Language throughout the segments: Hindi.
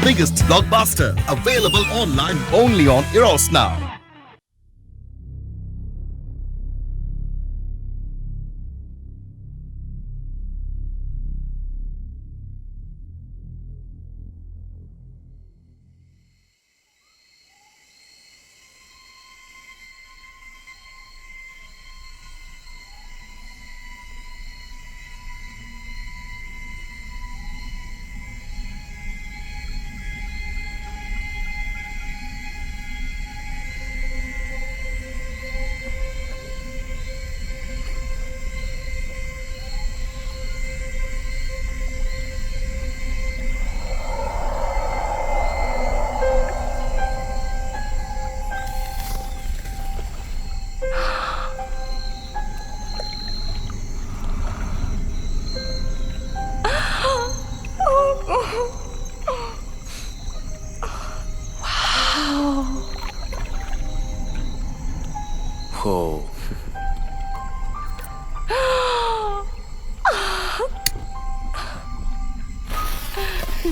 biggest blockbuster, available online only on Eros Now.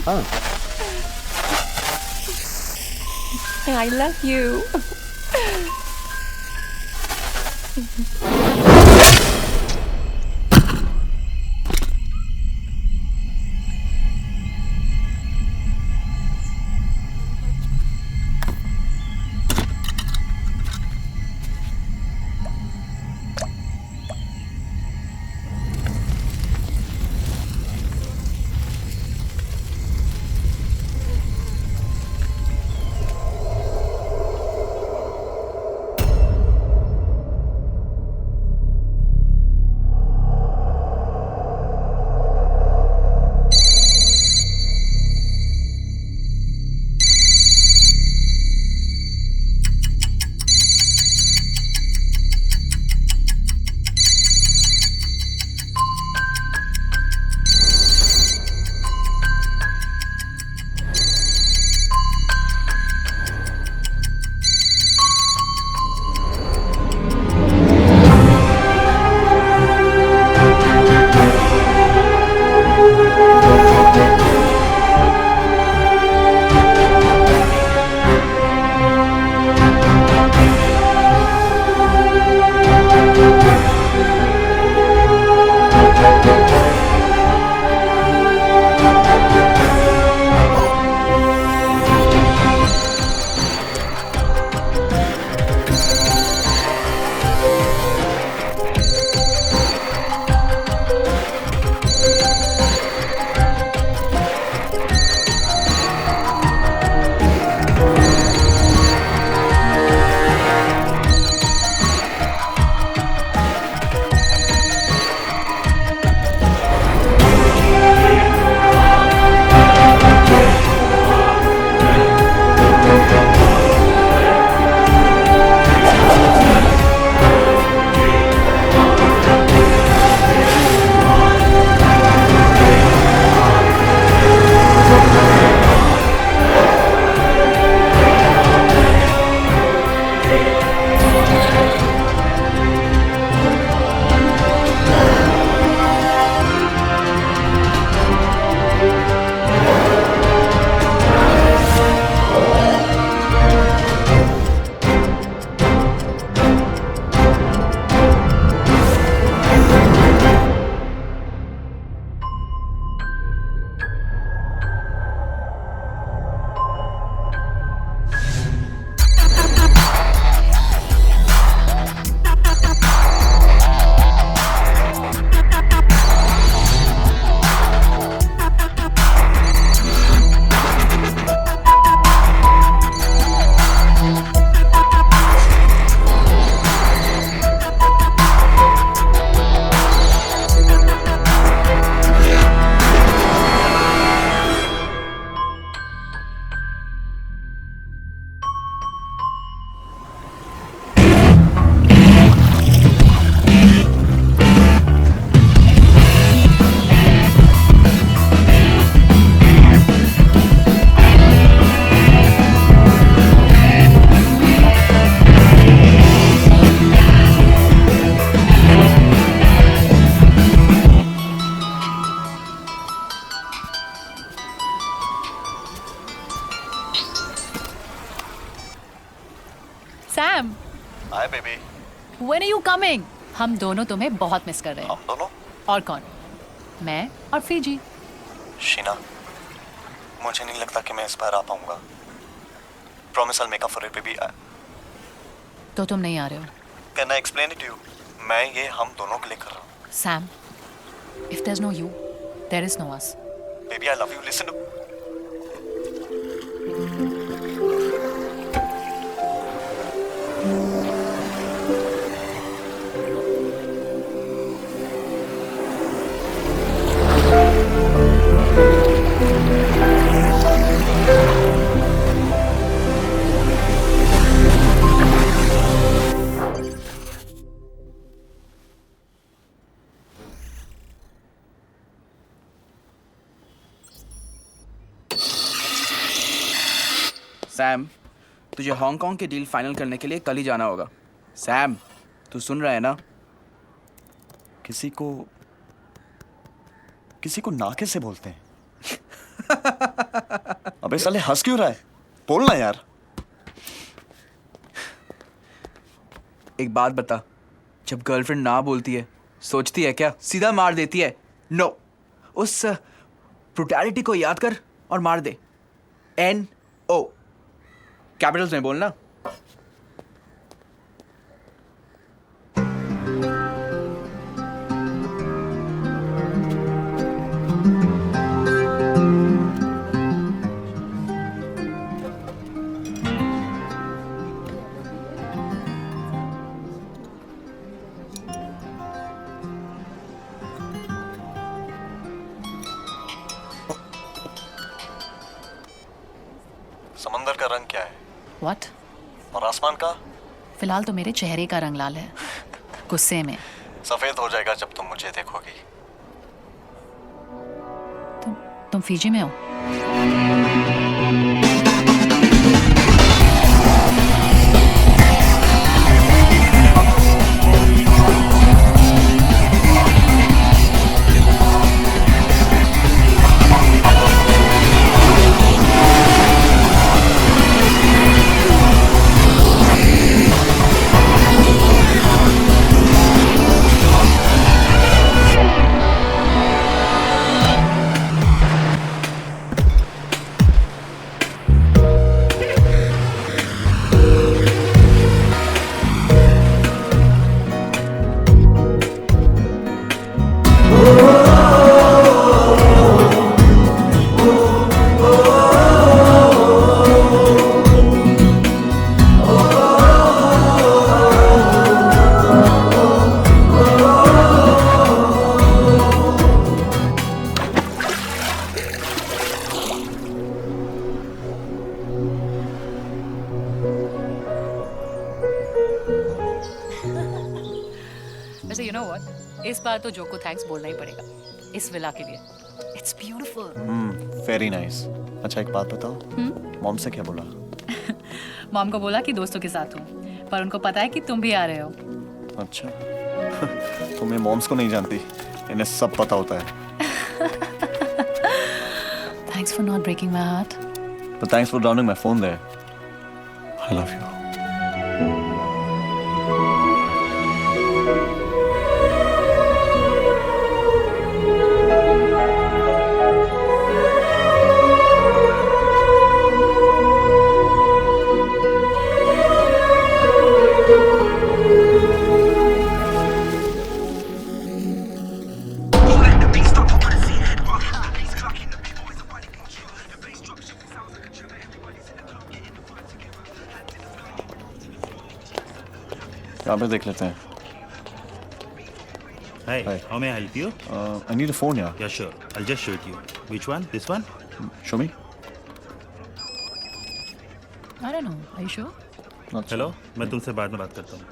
Oh. I love you. Hi baby. When are you coming? हम दोनों तुम्हें बहुत मिस कर रहे हैं। हम दोनों? और कौन? मैं और फीजी। शीना, मुझे नहीं लगता कि मैं इस बार आ पाऊंगा। Promise I'll make up for it, baby. तो तुम नहीं आ रहे हो? Can I explain it to you? मैं ये हम दोनों के लिए कर रहा हूँ। Sam, if there's no you, there is no us. Baby, I love you. Listen to. Sam, तुझे हांगकांग की डील फाइनल करने के लिए कल ही जाना होगा। सैम, तू सुन रहा है ना? किसी को ना कैसे बोलते हैं? अबे साले हंस क्यों रहा है? बोलना यार। एक बात बता, जब गर्लफ्रेंड ना बोलती है, सोचती है क्या? सीधा मार देती है? नो, उस ब्रुटैलिटी को याद कर और मार दे। NO, कैपिटल्स में बोलना। समंदर का रंग क्या है? What? और आसमान का? फिलहाल तो मेरे चेहरे का रंग लाल है, गुस्से में। सफेद हो जाएगा जब तुम मुझे देखोगी। तुम फीजी में हो? वैसे you know what? इस बार तो जो को थैंक्स बोलना ही पड़ेगा इस विला के लिए। It's beautiful. Very nice. अच्छा एक बात बताओ, मॉम से क्या बोला? मॉम को बोला कि दोस्तों के साथ हूँ, पर उनको पता है कि तुम भी आ रहे हो। अच्छा तुम्हें मॉम्स को नहीं जानती, इन्हें सब पता होता है। Thanks for not breaking my heart. But thanks for drowning my phone there. I love you. यहाँ पे देख लेते हैं। Hi, Hi. how may I help you? I need a phone, yeah. Yeah, sure. I'll just show it you. Which one? This one? Show me. I don't know. Are you sure? Not hello, मैं तुमसे बाद में बात करता हूँ।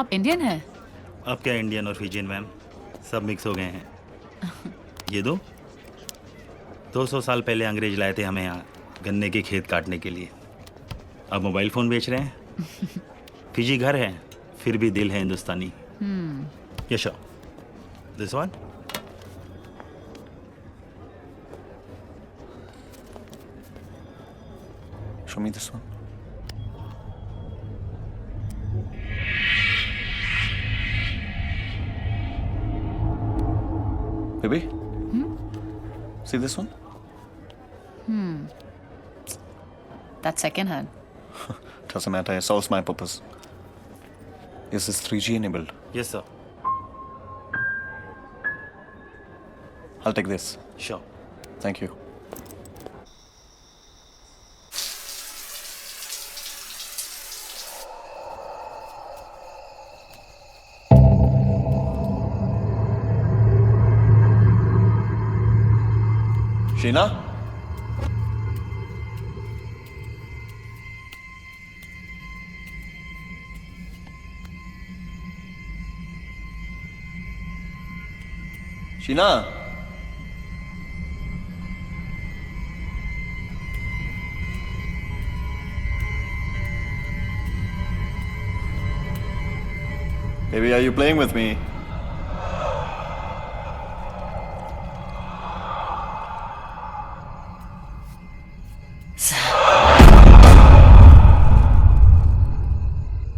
आप इंडियन हैं? अब क्या इंडियन और फिजियन मैम, सब मिक्स हो गए हैं। ये दो 200 साल पहले अंग्रेज लाए थे हमें यहाँ गन्ने के खेत काटने के लिए। अब मोबाइल फ़ोन बेच रहे हैं। फिजी घर है, फिर भी दिल है हिंदुस्तानी। यशो, this one. Show me this one. See this one? That's second hand. Doesn't matter. It solves my purpose. Is this 3G enabled? Yes, sir. I'll take this. Sure. Thank you. Sheena? Sheena? Baby, are you playing with me?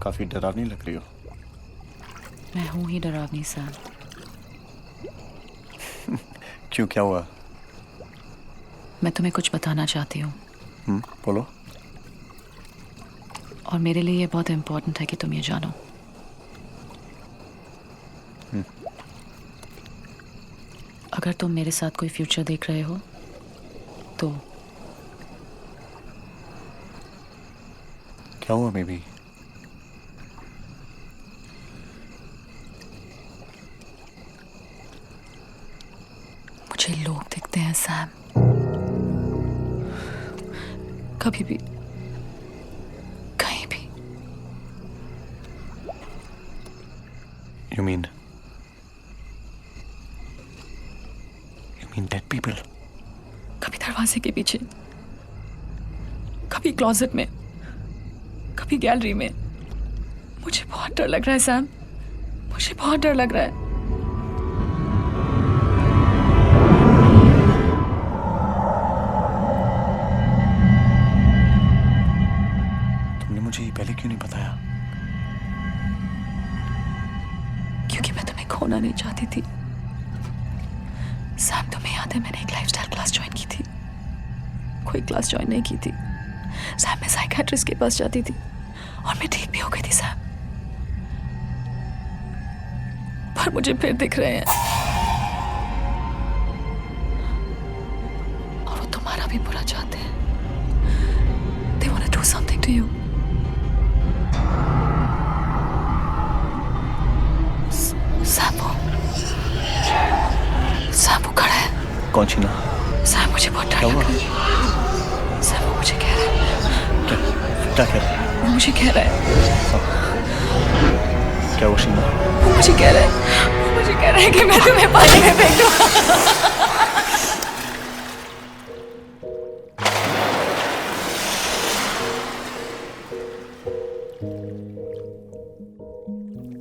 काफी डरावनी लग रही हो। मैं हूं ही डरावनी सैम। क्यों, क्या हुआ? मैं तुम्हें कुछ बताना चाहती हूँ बोलो। और मेरे लिए ये बहुत इम्पोर्टेंट है कि तुम ये जानो। अगर तुम मेरे साथ कोई फ्यूचर देख रहे हो तो क्या हुआ बेबी? मुझे लोग दिखते हैं सैम, कभी भी कहीं भी। You mean dead people? कभी दरवाजे के पीछे, कभी क्लोजेट में, कभी गैलरी में। मुझे बहुत डर लग रहा है सैम, मुझे बहुत डर लग रहा है। तुमने मुझे ये पहले क्यों नहीं बताया? क्योंकि मैं तुम्हें खोना नहीं चाहती थी। सैम, तुम्हें याद है मैंने एक लाइफस्टाइल क्लास ज्वाइन की थी? कोई क्लास ज्वाइन नहीं की थी सैम। मैं साइकियाट्रिस्ट के पास जाती थी और मैं ठीक भी हो गई थी सैम। पर मुझे फिर दिख रहे हैं और वो तुम्हारा भी बुरा चाहते हैं। They want to do something to you. Sam वो खड़ा है। कौन छीना? सैम, मुझे बहुत डर लग रहा है। सैम, वो मुझे कह रहा है। क्या कह रहा है? वो मुझे कह रहा है। क्या वो शीना? वो मुझे कह रहा है, वो मुझे कह रहा है कि मैं तुम्हें पानी में फेंक दूँ।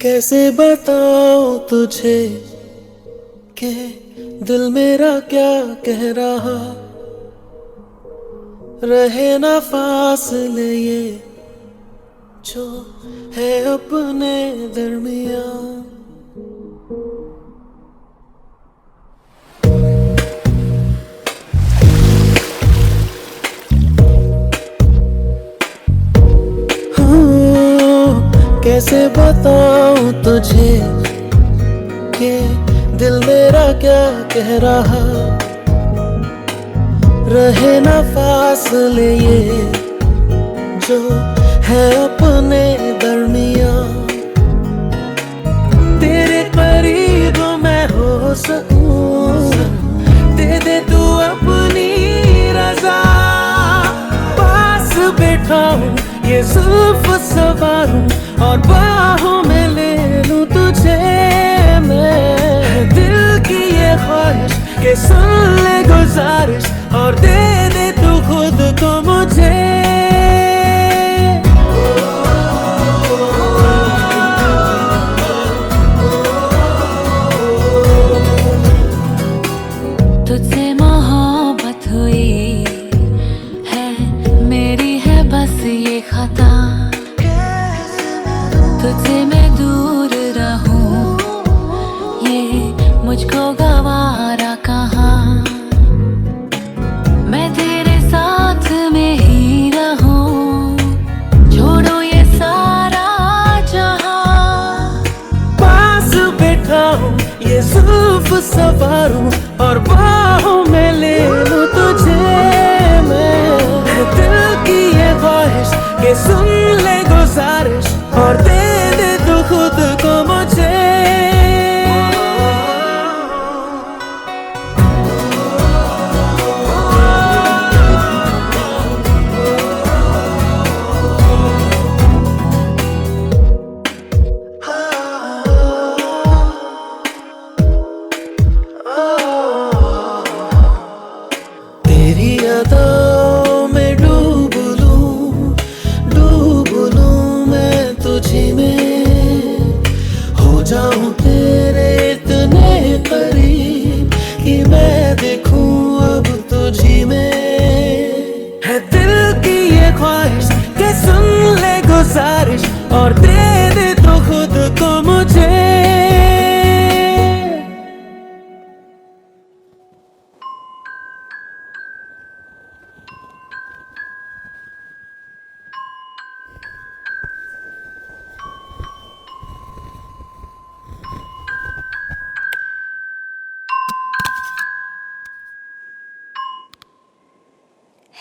कैसे बताऊं तुझे कि दिल मेरा क्या कह रहा, रहे ना फासले ये जो है अपने दरमियां। कैसे बताऊं तुझे कि दिल मेरा क्या कह रहा, रहे ना फासले ये जो है अपने दरमियां। तेरे करीब मैं हो सकूं, दे दे तू अपनी रजा। पास बैठा हूँ, ये जुल्फ सवारूं और बाहों में ले लूं तुझे मैं। दिल की ये ख्वाहिश के सुन ले गुजारिश और दे दे तू खुद को मुझे। तुझसे मोहब्बत हुई है, मेरी है बस ये खता। तुझसे मैं दूर रहूं, ये मुझको गवारा कहाँ। संवारूं और बाहों में ले लूं तुझे मैं। है दिल की ये ख्वाहिश कि सुन ले गुजारिश और दे दे तू खुद को मुझे। तेरी यादों में डूब लूं मैं तुझी में। हो जाऊं तेरे इतने करीब कि मैं देखूं अब तुझी में। है दिल की ये ख्वाहिश कि सुन ले गुजारिश और दे दे तो खुद को मुझे।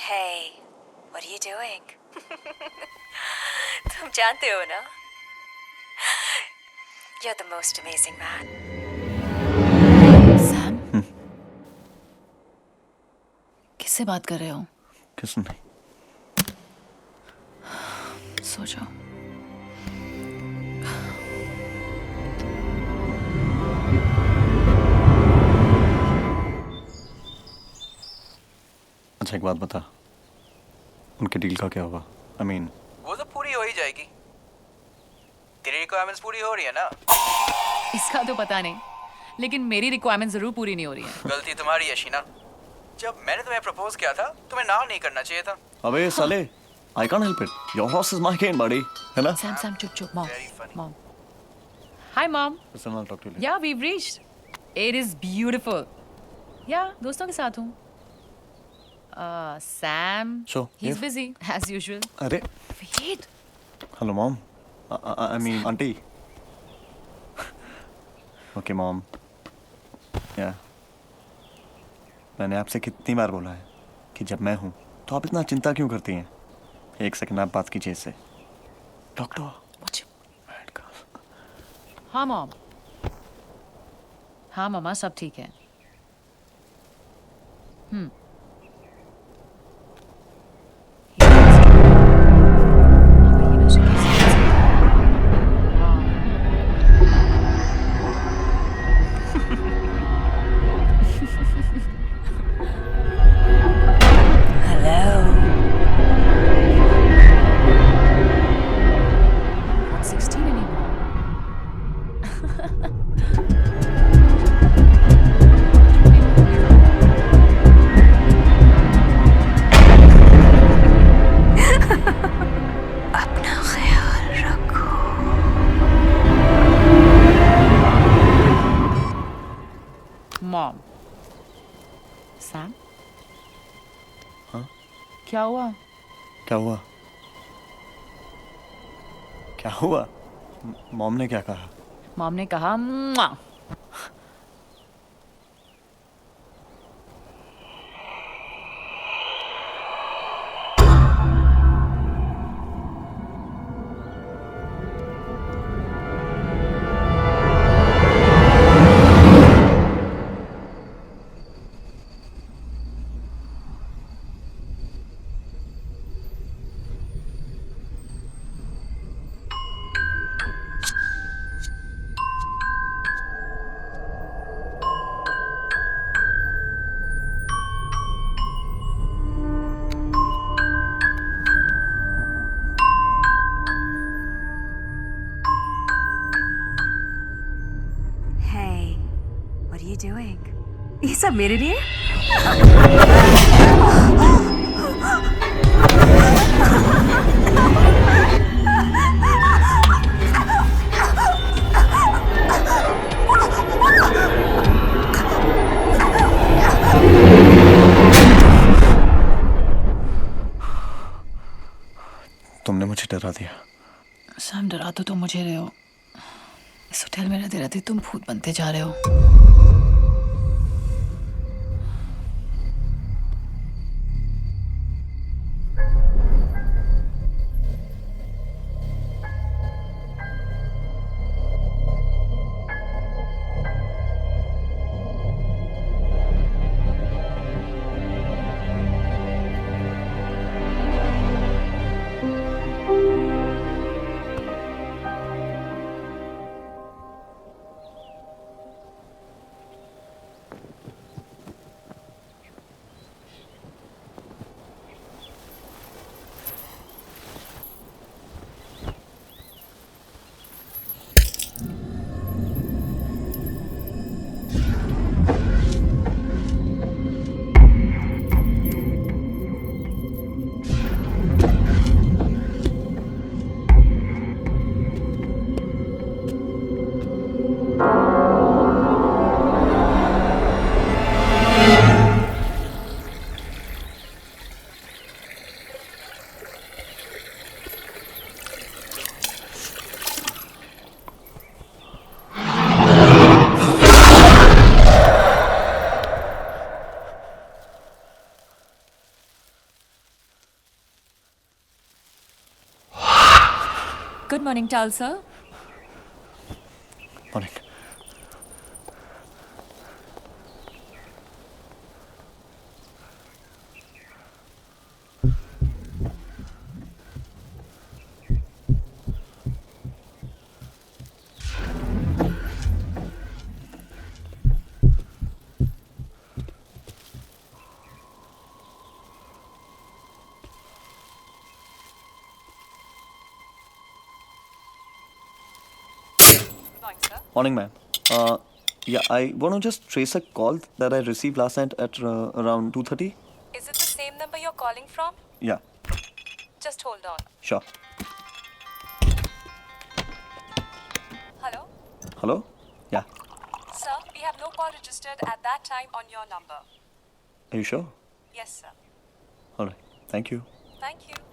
Hey, what are you doing? तुम जानते हो ना? You're the most amazing man. Sam, किससे बात कर रहे हो? किस नहीं? सो जाओ। अच्छा एक बात बता, उनके डील का क्या हुआ? I mean, वो तो पूरी हो ही जाएगी। तेरी रिक्वायरमेंट्स पूरी हो रही है ना? इसका तो पता नहीं, लेकिन मेरी रिक्वायरमेंट जरूर पूरी नहीं हो रही है। गलती तुम्हारी है शीना। जब मैंने तुम्हें प्रपोज किया था तुम्हें ना नहीं करना चाहिए था। अबे साले, I can't help it. Your horse is my cane, buddy. है ना? सैम चुप mom. Very funny. Mom. Hi mom. Listen, I'll talk to you later. Yeah, we've reached. It is beautiful. Yeah, दोस्तों के साथ हूँ। Sam. Sure, He's yeah. busy as usual. अरे, Wait. hello mom. I mean auntie. Okay mom. Yeah. मैंने आपसे कितनी बार बोला है कि जब मैं हूँ तो आप इतना चिंता क्यों करती हैं? एक सेकंड आप बात कीजिए इससे। डॉक्टर। हाँ मॉम। हाँ मम्मा, सब ठीक है। मॉम। सैम? हाँ? क्या हुआ? क्या हुआ? क्या हुआ? मॉम ने क्या कहा? मॉम ने कहा मुआ। doing? ये सब मेरे लिए? तुमने मुझे डरा दिया। सैम, डरा तो तुम मुझे रहे हो। इस होटल में रहते रहते तुम भूत बनते जा रहे हो। Good morning, Tal sir. Morning. Morning, ma'am. Yeah, I want to just trace a call that I received last night at around 2:30. Is it the same number you're calling from? Yeah, Just hold on. sure. Hello? Hello? Yeah. Sir, we have no call registered at that time on your number. Are you sure? Yes, sir. All right. Thank you. Thank you.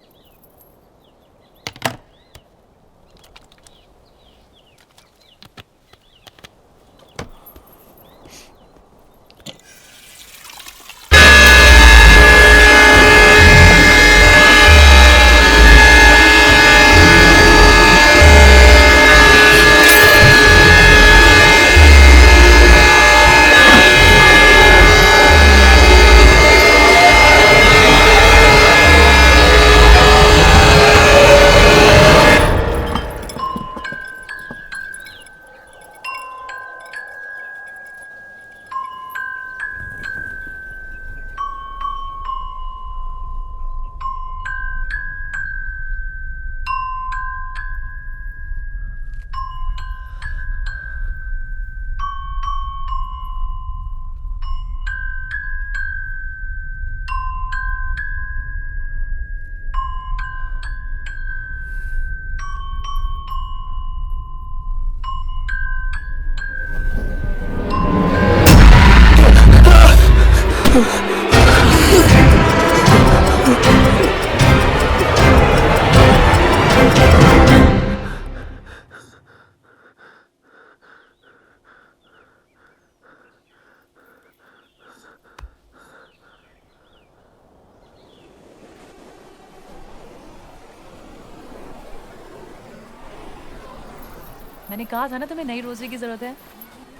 मैंने कहा था ना तुम्हें नई रोजरी की जरूरत है।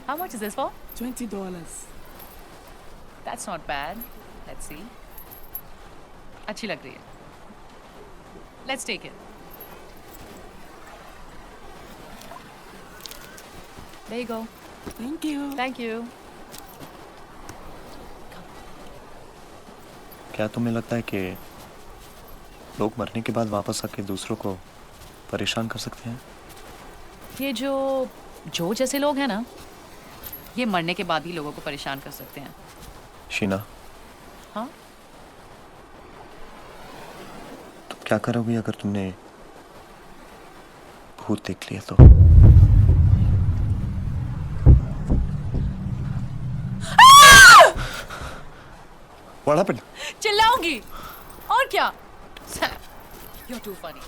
How much is this for? $20. That's not bad. Let's see. अच्छी लग रही है। Let's take it. There you go. Thank you. Thank you. क्या तुम्हें लगता है कि लोग मरने के बाद वापस आके दूसरों को परेशान कर सकते हैं? ये जो जैसे लोग हैं ना, ये मरने के बाद ही लोगों को परेशान कर सकते हैं। शीना, हाँ? तुम क्या करोगी अगर तुमने भूत देख लिया तो? What happened? चिल्लाऊंगी और क्या? Sam, you're too funny.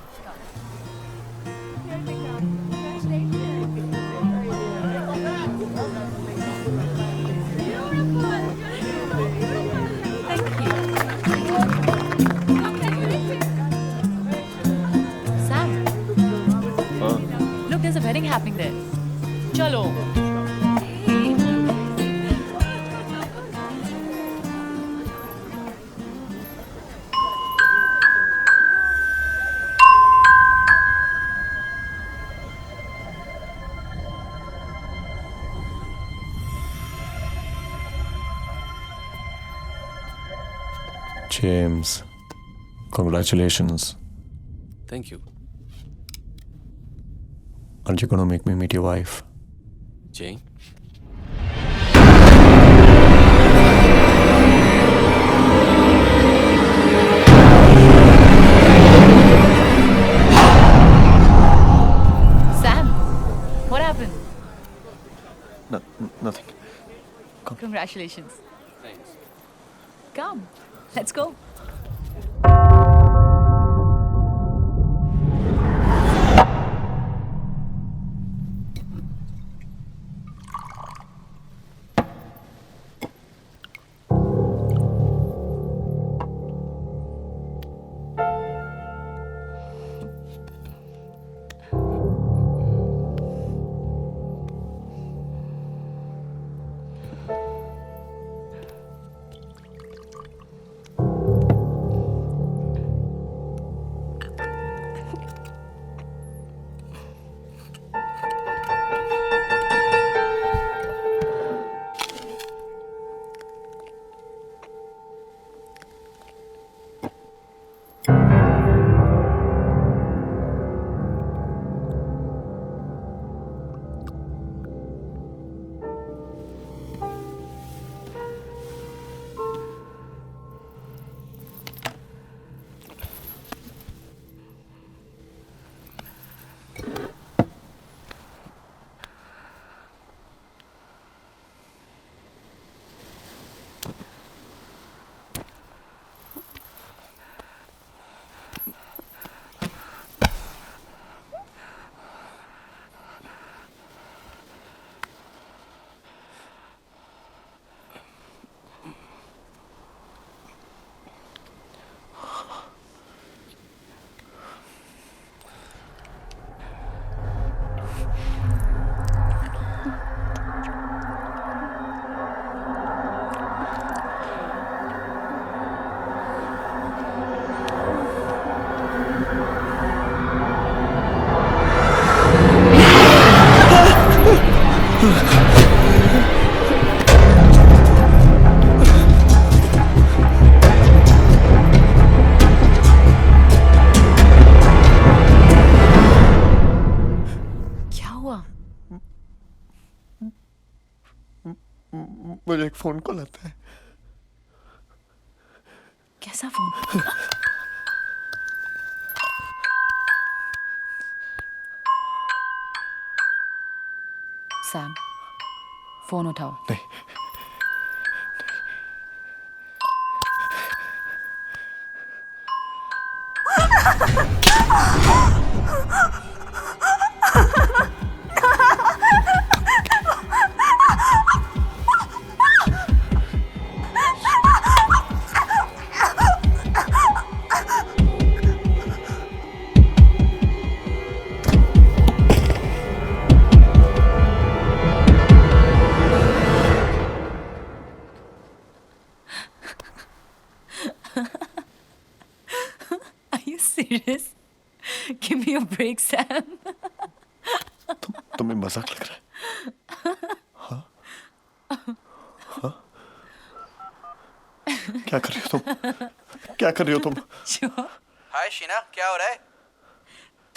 Sam, look, there's a wedding happening there. चलो. James, congratulations. Thank you. Aren't you gonna make me meet your wife? Jane? Sam, what happened? No, nothing. Congratulations. Thanks. Come, let's go. मुझे एक फोन कॉल आता है। कैसा फोन? सैम, फोन उठाओ। नहीं, Are you serious? Give me a break, Sam. तुम्हें मजाक लग रहा है? हाँ? हाँ? क्या कर रही हो तुम? क्या कर रही हो तुम? Sure. हाय शीना, क्या हो रहा है?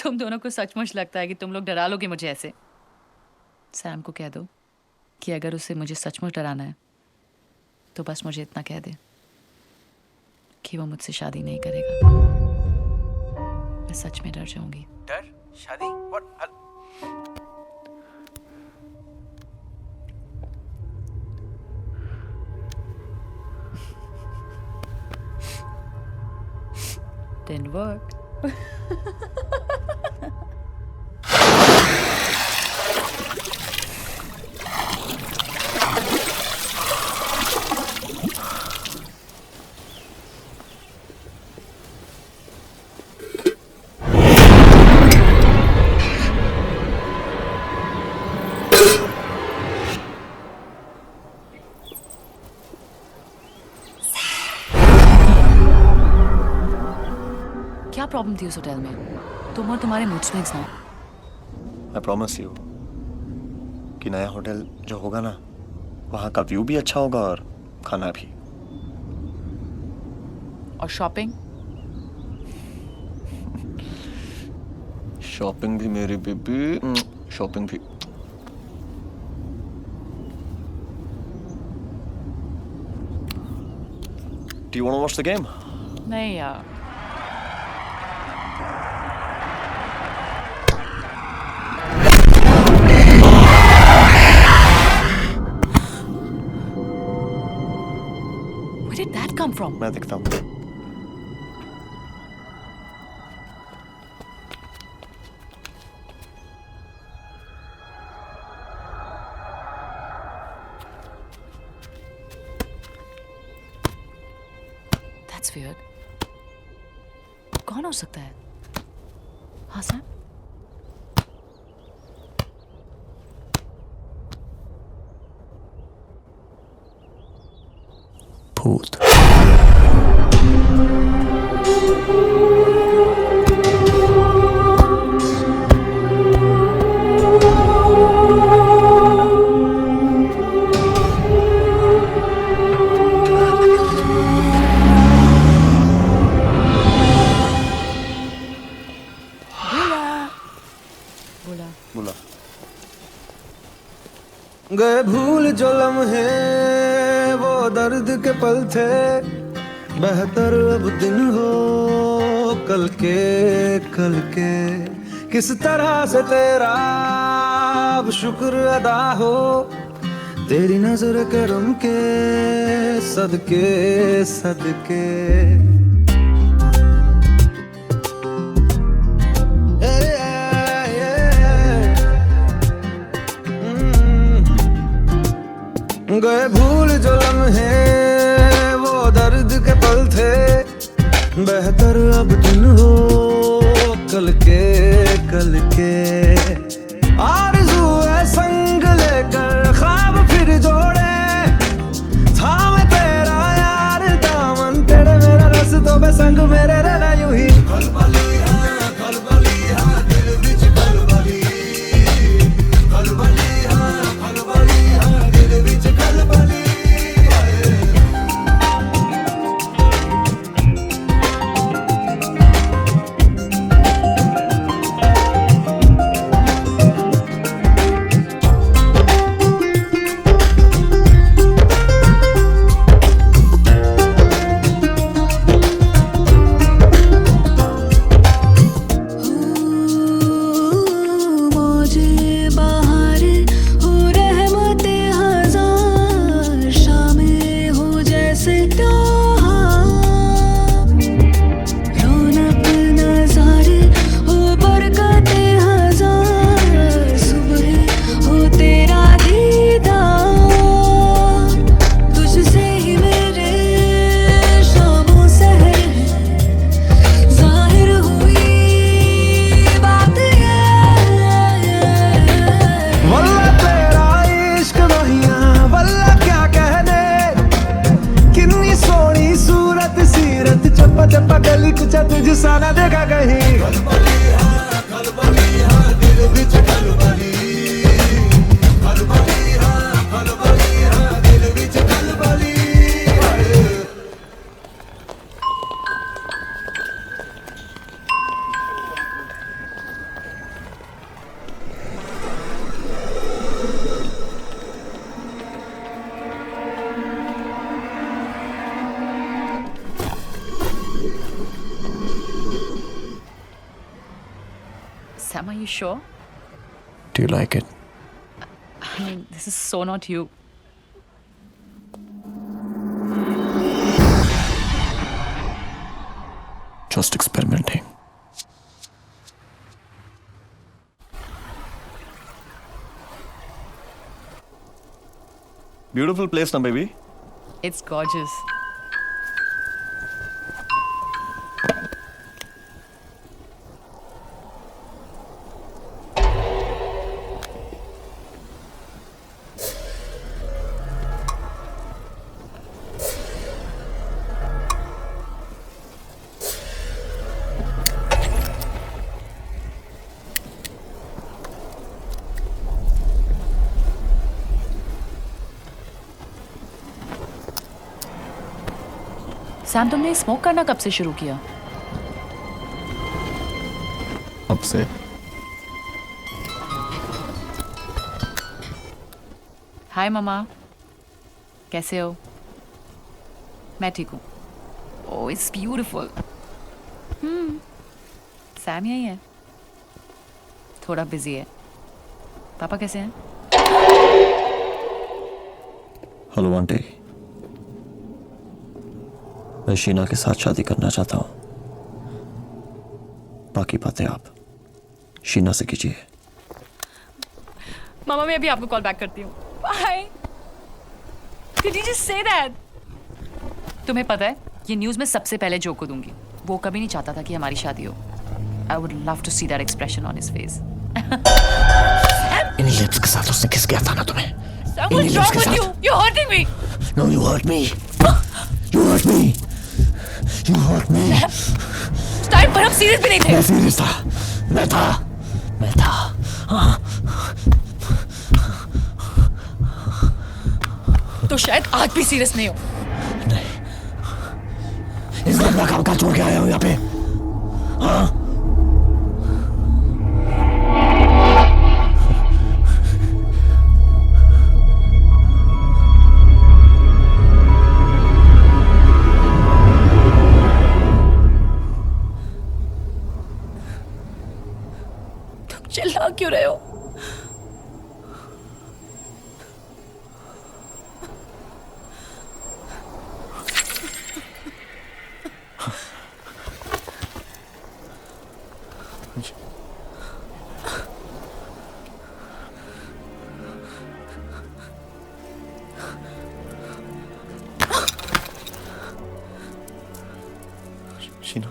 तुम दोनों को सचमुच लगता है कि तुम लोग डरा लोगे मुझे ऐसे? सैम को कह दो कि अगर उसे मुझे सचमुच डराना है तो बस मुझे इतना कह दे कि वो मुझसे शादी नहीं करेगा। मैं सच में डर जाऊंगी। डर? शादी? What? Didn't work. क्या प्रॉब्लम थी उस होटल में? तुम और तुम्हारे मूड स्विंग्स ना। I promise you कि नया होटल जो होगा ना, वहाँ का व्यू भी अच्छा होगा और खाना भी। और शॉपिंग? शॉपिंग भी मेरी बेबी, शॉपिंग भी। Do you want to watch the game? नहीं यार। Where did that come from? मैं देखता हूँ। That's weird. कौन हो सकता है? हाँ सर? भूत। बोला। बोला। गए भूल जो लम्हे वो दर्द के पल थे, बेहतर अब दिन हो कल के किस तरह से तेरा अब शुक्र अदा हो, तेरी नजर करम के सदके सदके। गए भूल जो लम्हे वो दर्द के पल थे, बेहतर अब दिन हो कल के आरज़ू है संग लेकर ख्वाब फिर जोड़े, थामे तेरा यार दामन तेरे मेरा रस्तों पे संग मेरे रहना यूं ही। खलबली है दिल विच खलबली है दिल विच खलबली। लगता रौनक नजारे हो बरकते हजार सुबह हो तेरा दीदार तुझसे ही मेरे शामों सहर जाहिर हुई बात ये वल्ला तेरा इश्क वहिया वल्ला क्या कहने कितनी सोहनी सूरत सीरत चप्पा चप्पा गली कुचा तुझ सा ना देखा कहीं दिल विच खलबली दिल विच खलबली Sam, are you sure? Do you like it? I mean, this is so not you. Just experimenting. Beautiful place, na baby. It's gorgeous. Sam, तुमने स्मोक करना कब से शुरू किया? अब से हाय ममा, कैसे हो? मैं ठीक हूँ। ओह, इट्स ब्यूटीफुल। सैम यही है, थोड़ा बिजी है। पापा कैसे हैं? हेलो आंटी, मैं शीना के साथ शादी करना चाहता हूँ। बाकी बातें आप शीना से कीजिए। मामा, मैं अभी आपको कॉल बैक करती हूँ। Bye. Did you just say that? तुम्हें पता है, ये न्यूज़ मैं सबसे पहले जो को दूंगी। वो कभी नहीं चाहता था कि हमारी शादी हो। I would love to see that expression on his face. In lips के साथ उसने किस किया था ना तुम्हें? Sam, what's wrong with you? You're hurting me. No, you hurt me. You hurt me. You hurt me. उस टाइम पर हम सीरियस भी नहीं थे। मैं सीरियस था। मैं था। हाँ। तो शायद आज भी सीरियस नहीं हो। नहीं। इस घर का काम छोड़ के आया हूँ यहाँ पे। हाँ। चिल्ला क्यों रहे हो? शीना,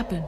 happened?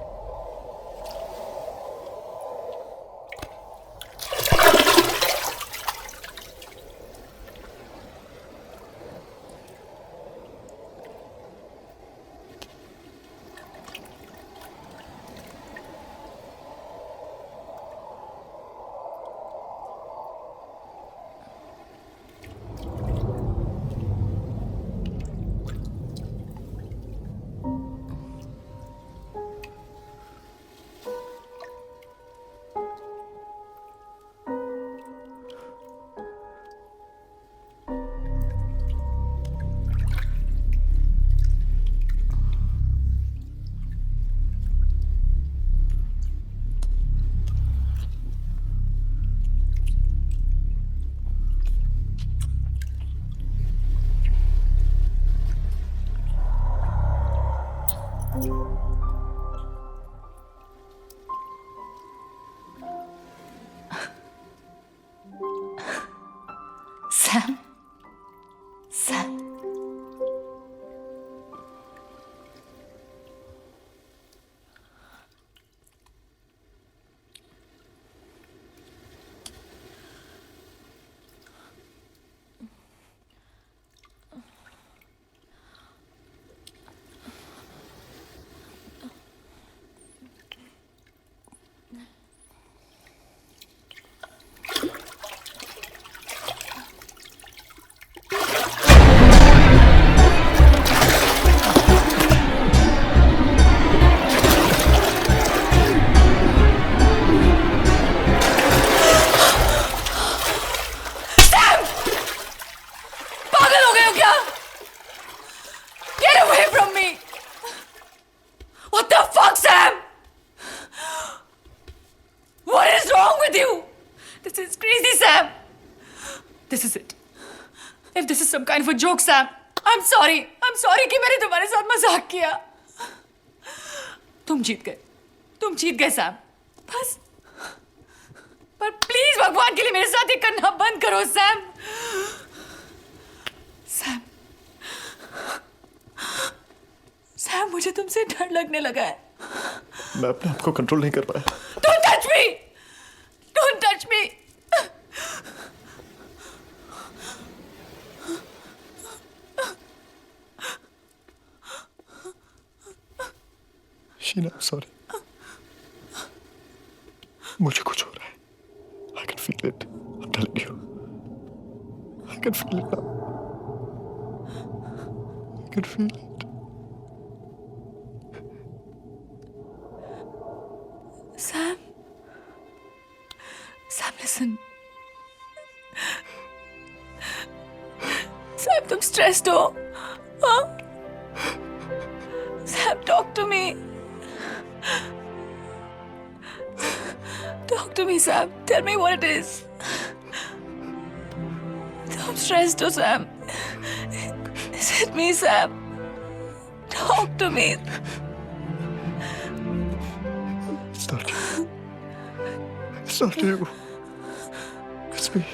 Sam? Sam? पागल हो गए हो क्या? Get away from me! What the fuck, Sam? What is wrong with you? This is crazy, Sam. This is it. If this is some kind of a joke, Sam, I'm sorry. I'm sorry कि मैंने तुम्हारे साथ मजाक किया. तुम जीत गए. तुम जीत गए, Sam. बस. पर प्लीज भगवान के लिए मेरे साथ ये करना बंद करो, Sam. सैम, सैम, मुझे तुमसे डर लगने लगा है. मैं अपने आप को कंट्रोल नहीं कर पाया. Don't touch me! Don't touch me! Sheena, sorry. मुझे कुछ हो रहा है. I can feel it. I'm telling you. I can feel it now. I can feel it. Sam? Sam, listen. Sam, तुम stressed हो? हाँ? Sam, talk to me. Talk to me, Sam. Tell me what it is. I'm stressed, oh, Sam. Is it me, Sam? Talk to me. It's not you. It's not you. It's me.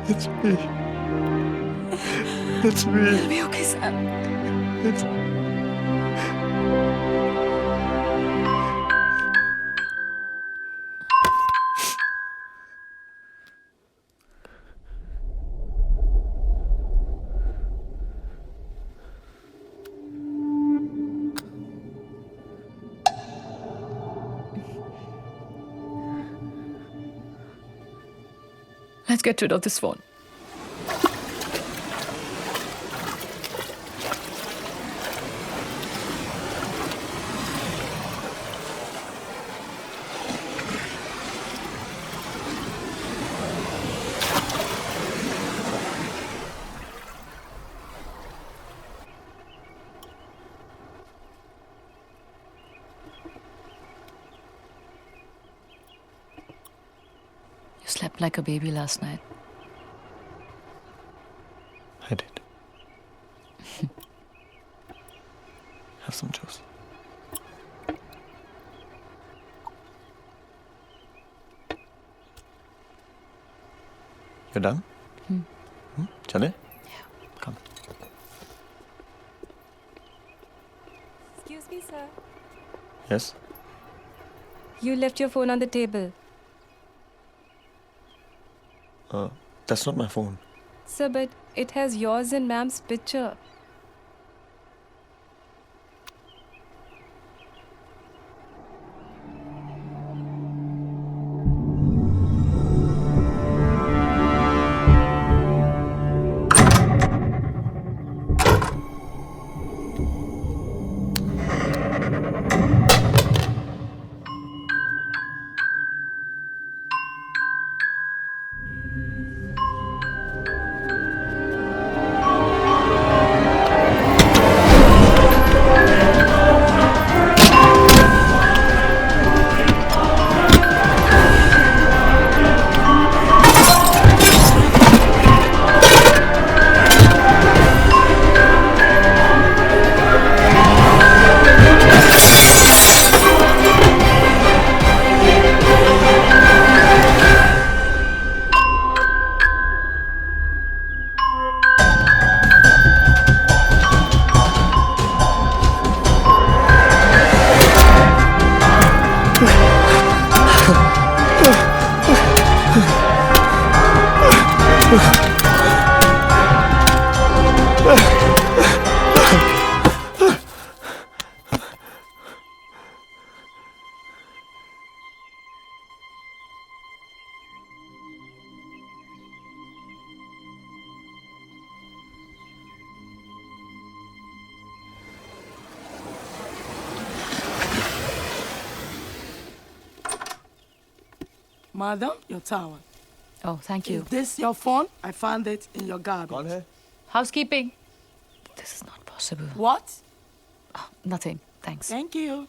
It's me. It's me. It'll be okay, Sam. It's Let's get rid of this phone. You slept like a baby last night. I did. Have some juice. You're done? Chale? Yeah. Come. Excuse me, sir. Yes? You left your phone on the table. That's not my phone. Sir, but it has yours and ma'am's picture. Madam, your towel. Oh, thank you. Is this your phone? I found it in your garbage. कौन है? Housekeeping. This is not possible. What? Oh, nothing. Thanks. Thank you.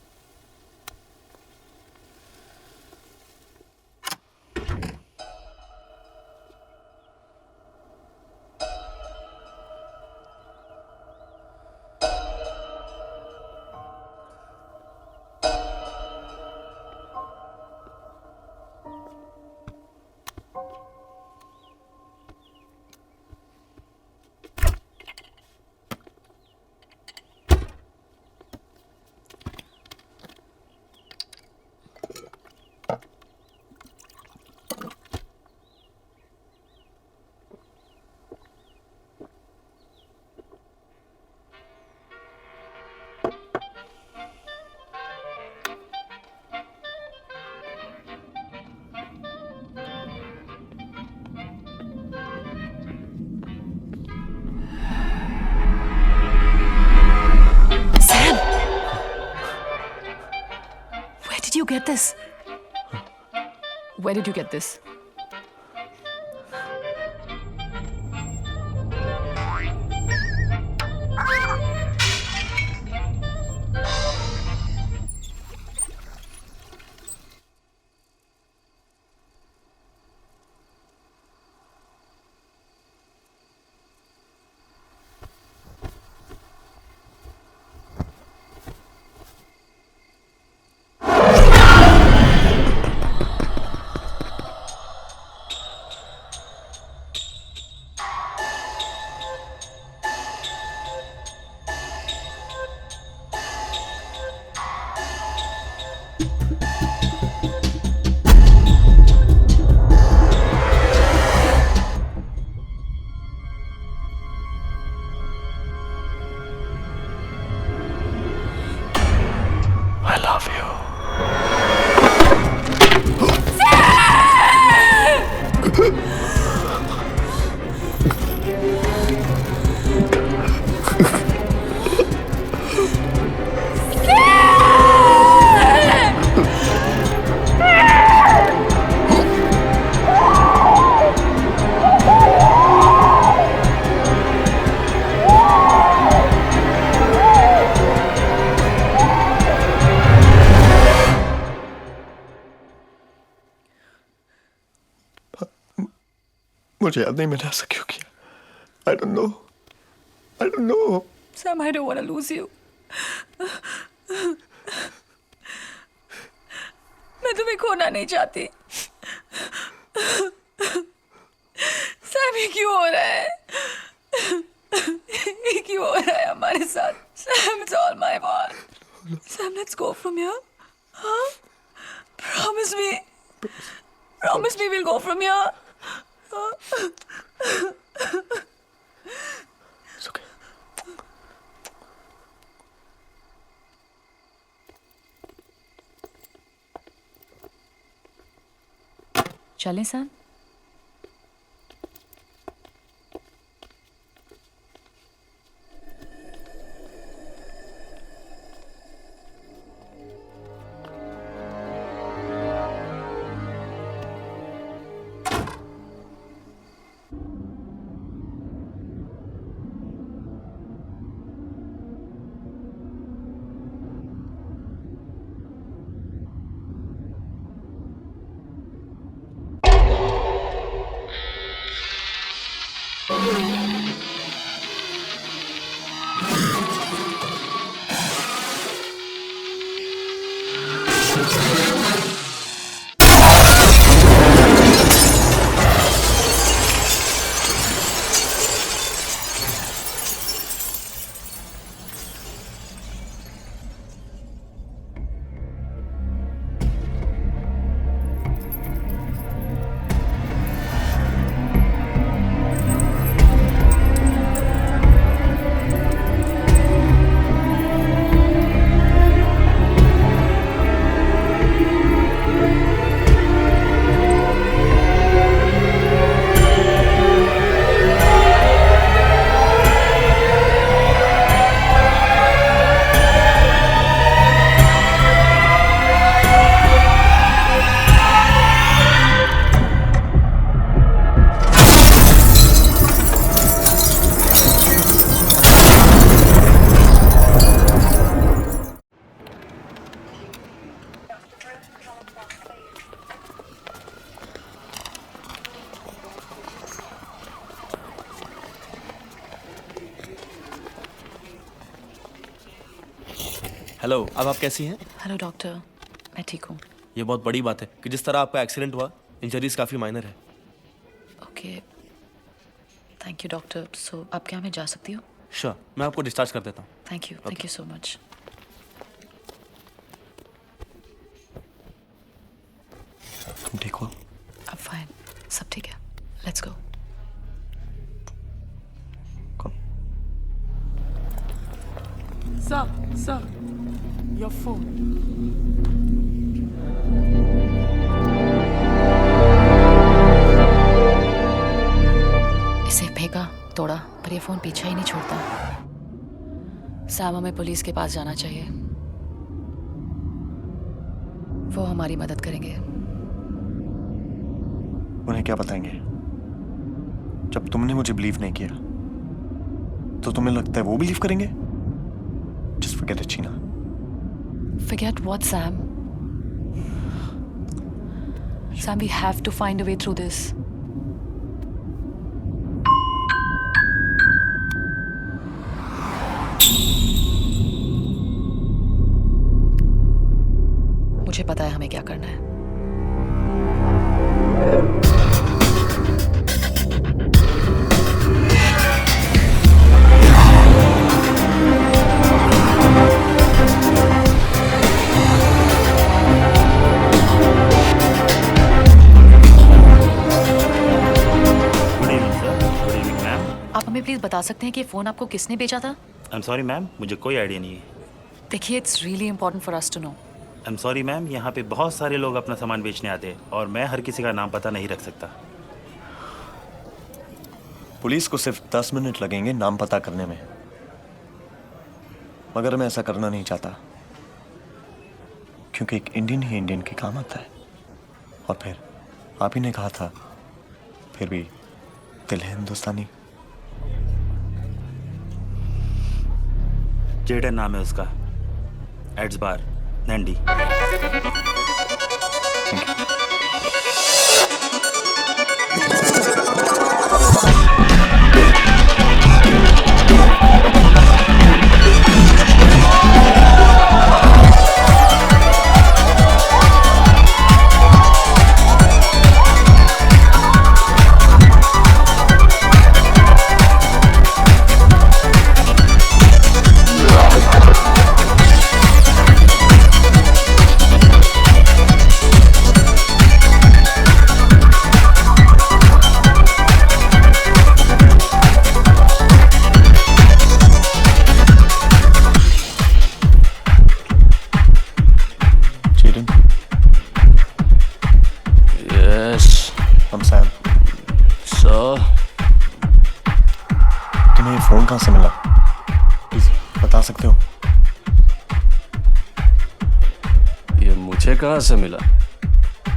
Where did you get this? Where did you get this? I love you. मुझे याद नहीं मैंने ऐसा क्यों किया। I don't know. I don't know. Sam, I don't want to lose you. मैं तुम्हें खोना नहीं चाहती। सैम, ये क्यों हो रहा है? ये क्यों हो रहा है हमारे साथ? Sam, it's all my fault. Sam, let's go from here. Huh? Promise me. Promise me we'll go from here. It's okay. चलें सैम? हेलो, अब आप कैसी हैं? हेलो डॉक्टर, मैं ठीक हूँ. ये बहुत बड़ी बात है कि जिस तरह आपका एक्सीडेंट हुआ, इंजरीज काफ़ी माइनर है. Okay, thank you doctor. So अब क्या मैं जा सकती हूँ? श्योर, मैं आपको डिस्चार्ज कर देता हूँ. Thank you so much. तुम ठीक हो? अब फाइन, सब ठीक है. Let's go. Sir, your phone. इसे फेंका, तोड़ा, पर ये फोन पीछा ही नहीं छोड़ता. सैम, हमें पुलिस के पास जाना चाहिए. वो हमारी मदद करेंगे. उन्हें क्या बताएंगे? जब तुमने मुझे बिलीव नहीं किया, तो तुम्हें लगता है वो बिलीव करेंगे? Just forget it, Sheena. Forget what, Sam? Sam, we have to find a way through this. मुझे पता है हमें क्या करना है. प्लीज बता सकते हैं कि फोन आपको किसने बेचा था? आई एम सॉरी मैम, मुझे कोई आइडिया नहीं है. देखिए, it's really important for us to know. I am sorry ma'am, यहाँ पे बहुत सारे लोग अपना सामान बेचने आते हैं और मैं हर किसी का नाम पता नहीं रख सकता. पुलिस को सिर्फ 10 मिनट लगेंगे नाम पता करने में, मगर मैं ऐसा करना नहीं चाहता, क्योंकि एक इंडियन ही इंडियन के काम आता है. और फिर आप ही ने कहा था, फिर भी दिल है हिंदुस्तानी. जेडन नाम है उसका. एड्स बार, नैंडी. तुम्हें ये फोन कहाँ से मिला? प्लीज बता सकते हो? ये मुझे कहाँ से मिला?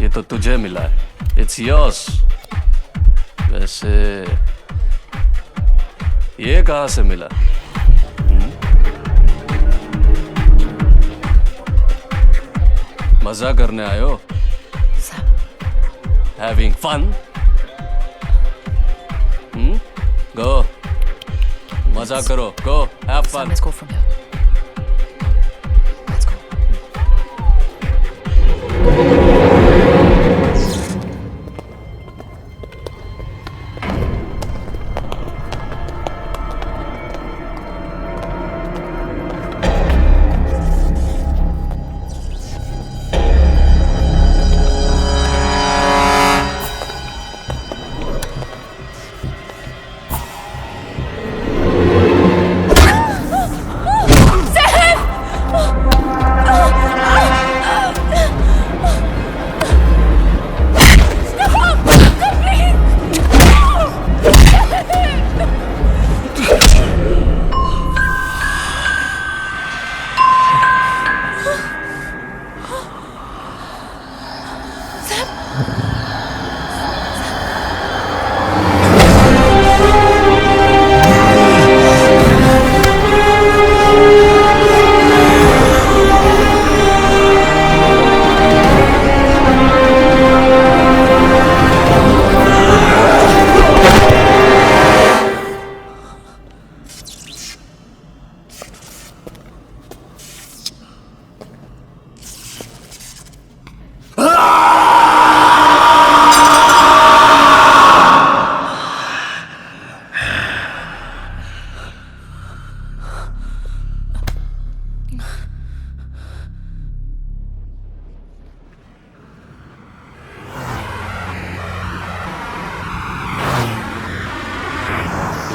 ये तो तुझे मिला है। It's yours. वैसे ये कहाँ से मिला? मजा करने आए हो? Having fun? Go. मजा करो. Go. Have fun. Let's go from here. Let's go.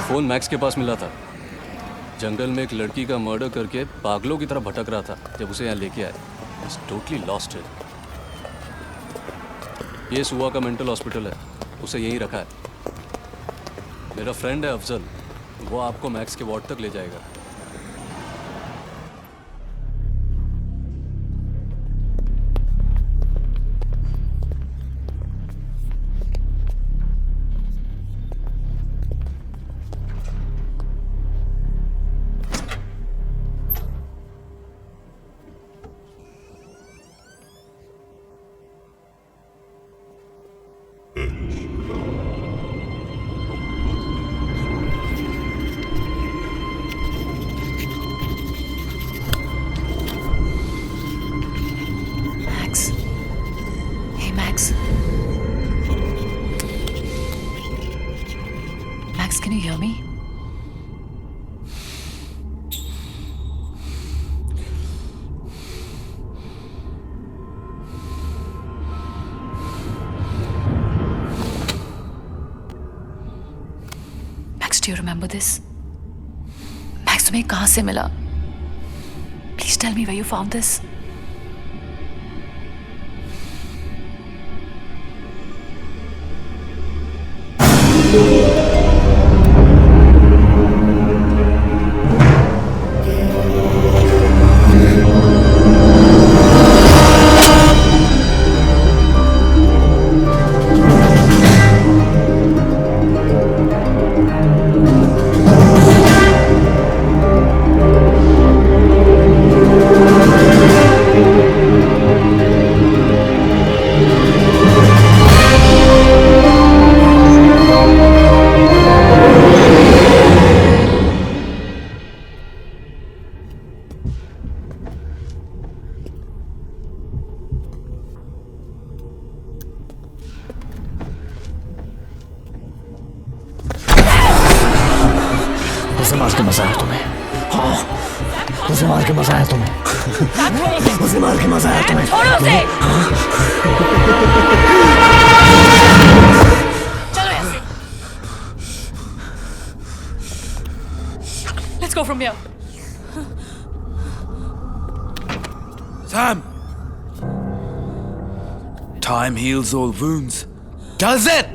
Phone max के पास मिला था। जंगल में एक लड़की का मर्डर करके पागलों की तरह भटक रहा था जब उसे यहाँ लेके आए। इट्स टोटली लॉस्ट है। ये सुआ का मेंटल हॉस्पिटल है, उसे यहीं रखा है। मेरा फ्रेंड है अफजल, वो आपको मैक्स के वार्ड तक ले जाएगा। Max, can you hear me? Max, do you remember this? Max, तुम्हें कहाँ से मिला? Please tell me where you found this. उसे मार के मजा आया तुम्हें? हाँ, उसे मार के मजा आया तुम्हें? उसे मार के मजा आया तुम्हें? छोड़ो उसे! चलो यहाँ से। Let's go from here. Sam! Time heals all wounds. Does it?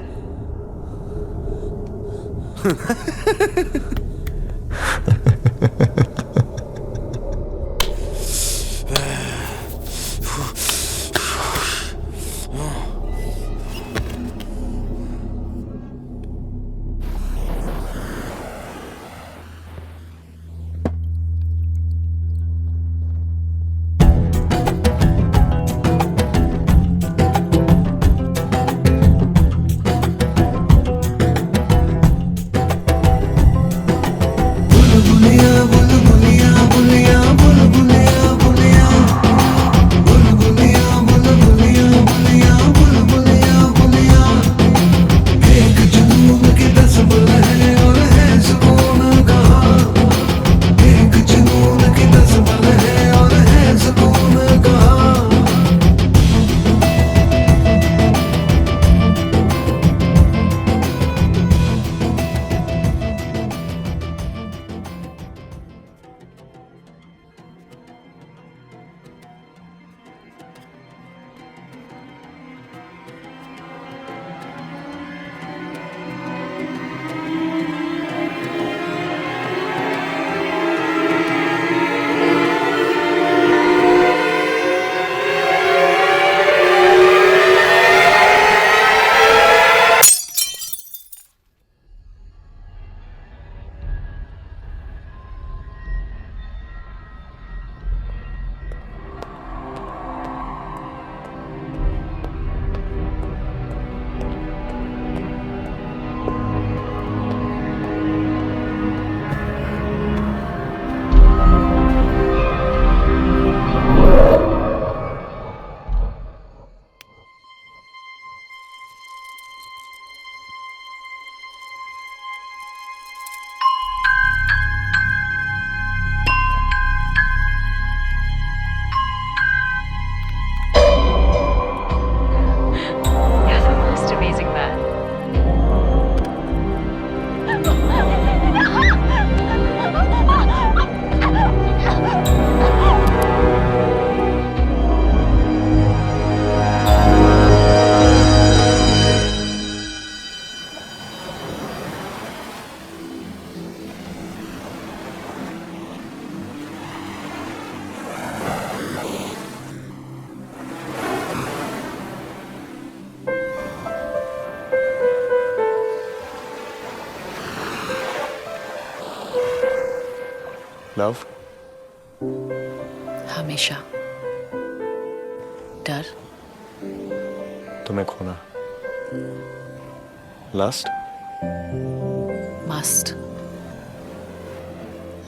Love, हमेशा। डर, तुम्हें खोना। Last, must.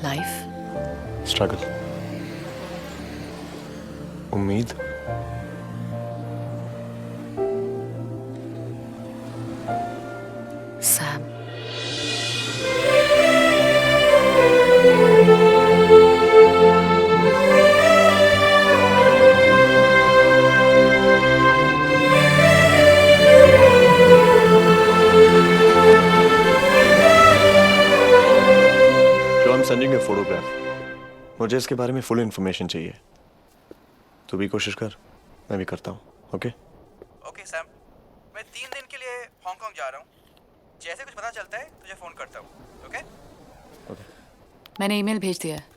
Life, struggle. उम्मीद, सैम। जो I'm sending you a photograph. मुझे इसके बारे में फुल इन्फॉर्मेशन चाहिए। तू भी कोशिश कर, मैं भी करता हूँ। ओके? ओके सैम, मैं 3 दिन के लिए हांगकांग जा रहा हूँ। जैसे कुछ पता चलता है तुझे फोन करता हूँ। ओके? मैंने ईमेल भेज दिया है।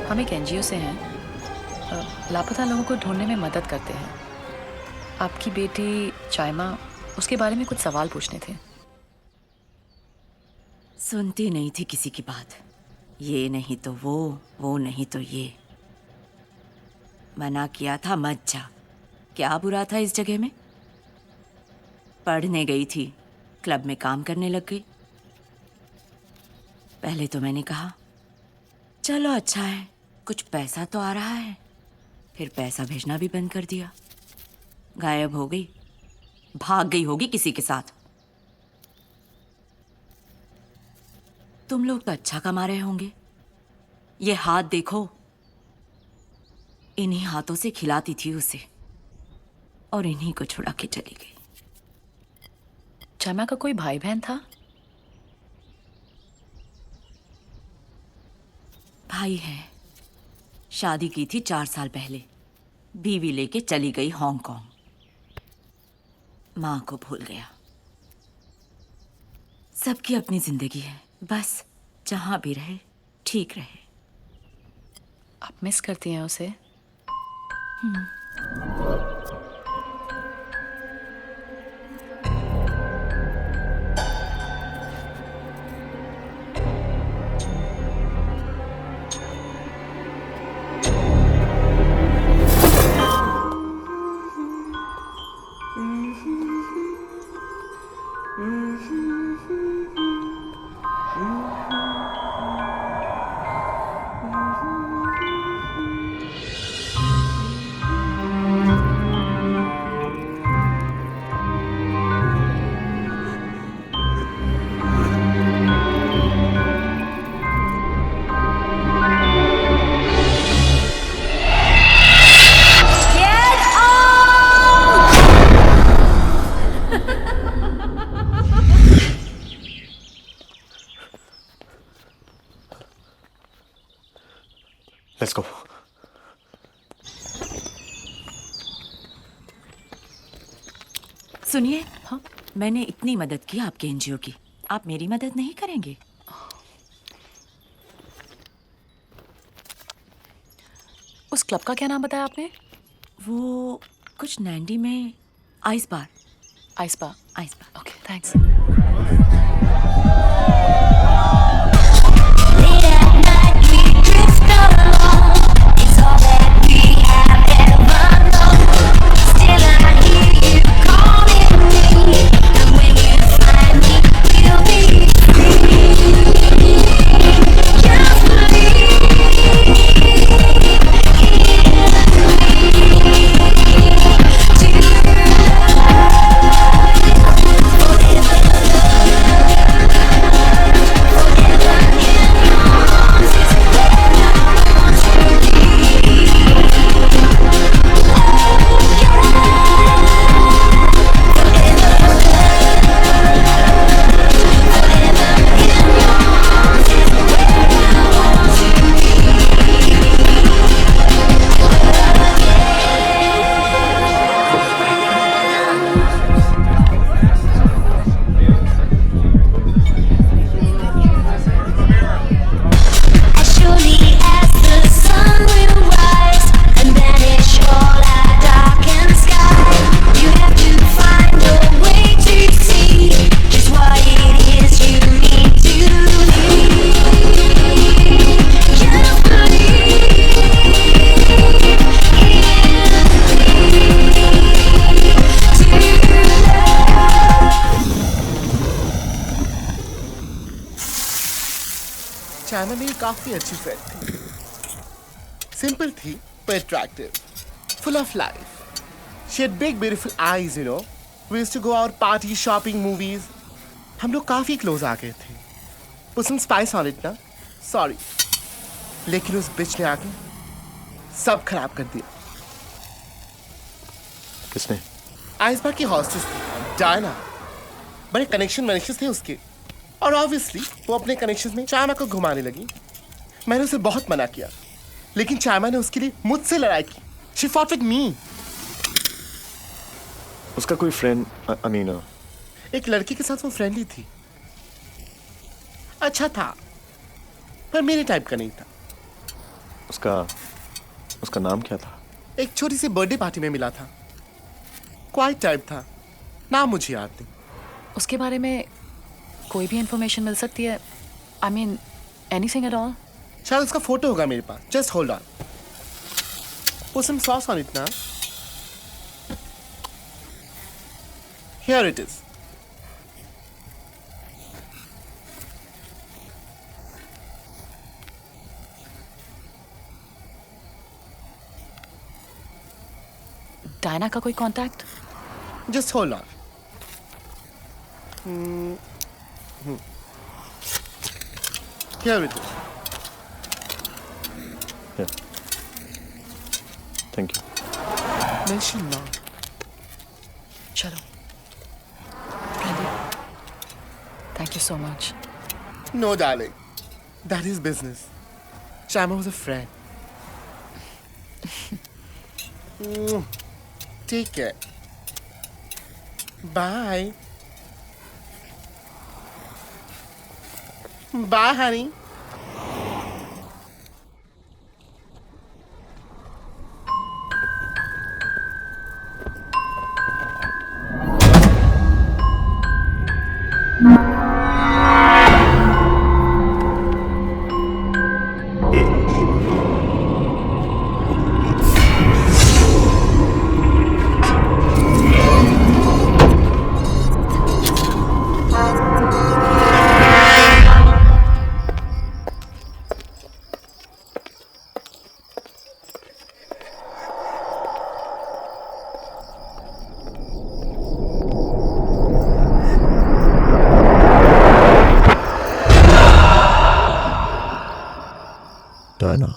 हम एक एनजीओ से हैं, लापता लोगों को ढूंढने में मदद करते हैं। आपकी बेटी चाइमा, उसके बारे में कुछ सवाल पूछने थे। सुनती नहीं थी किसी की बात। ये नहीं तो वो नहीं तो ये। मना किया था मत जा। क्या बुरा था इस जगह में? पढ़ने गई थी, क्लब में काम करने लग गई। पहले तो मैंने कहा चलो अच्छा है, कुछ पैसा तो आ रहा है। फिर पैसा भेजना भी बंद कर दिया। गायब हो गई, भाग गई होगी किसी के साथ। तुम लोग तो अच्छा कमा रहे होंगे। ये हाथ देखो, इन्हीं हाथों से खिलाती थी उसे और इन्हीं को छुड़ा के चली गई। चाइमा का कोई भाई बहन था? भाई है, शादी की थी 4 साल पहले। बीवी लेके चली गई हांगकांग। माँ को भूल गया। सबकी अपनी जिंदगी है, बस जहां भी रहे ठीक रहे। आप मिस करती हैं उसे? Let's go. सुनिए, हाँ, मैंने इतनी मदद की आपके एनजीओ की, आप मेरी मदद नहीं करेंगे? उस क्लब का क्या नाम बताया आपने? वो कुछ नैंडी में ice bar. Ice bar. Ice bar. Okay, thanks. Late at night we drift China मेरी काफी अच्छी फ्रेंड थी। सिंपल थी पर attractive, full of life. She had big beautiful eyes, you know. We used to go out party, shopping, movies. हम लोग काफी क्लोज आ गए थे. Put some spice on it ना. Sorry. लेकिन उस बिच ने आके सब खराब कर दिया. किसने? आइसबा की हॉस्टेस थी, डायना. बड़े कनेक्शन थे उसके. और ऑब्वियसली वो अपने कनेक्शंस में चाइना को घुमाने लगी. मैंने उसे बहुत मना किया, लेकिन चाइना ने उसके लिए मुझसे लड़ाई की. She fought with me. उसका कोई फ्रेंड अमीना? एक लड़की के साथ वो फ्रेंडली थी. अच्छा था, पर मेरे टाइप का नहीं था. उसका नाम क्या था? एक छोटी सी बर्थडे पार्टी में मिला था. क्वाइट टाइप था. नाम मुझे याद नहीं. उसके बारे में कोई भी इंफॉर्मेशन मिल सकती है? I mean anything at all? शायद उसका फोटो होगा मेरे पास. Just hold on. Put some sauce on it now. Here it is. Diana का कोई contact? Just hold on. Here it is. Yeah. Thank you. Mention now. चलो. Randy, thank you so much. No, darling. That is business. Chama was a friend. Take care. Bye. Bye, honey. Diana.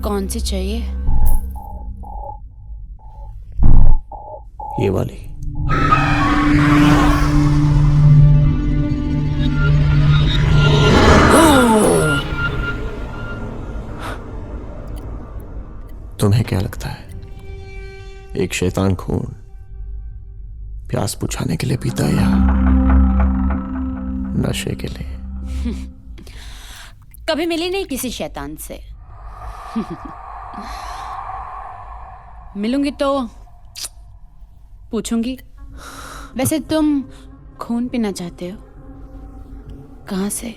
कौन सी चाहिए? ये वाली. तुम्हें क्या लगता है एक शैतान खून प्यास बुझाने के लिए पीता है या नशे के लिए? कभी मिली नहीं किसी शैतान से. मिलूंगी तो पूछूंगी. वैसे तुम खून पीना चाहते हो? कहाँ से?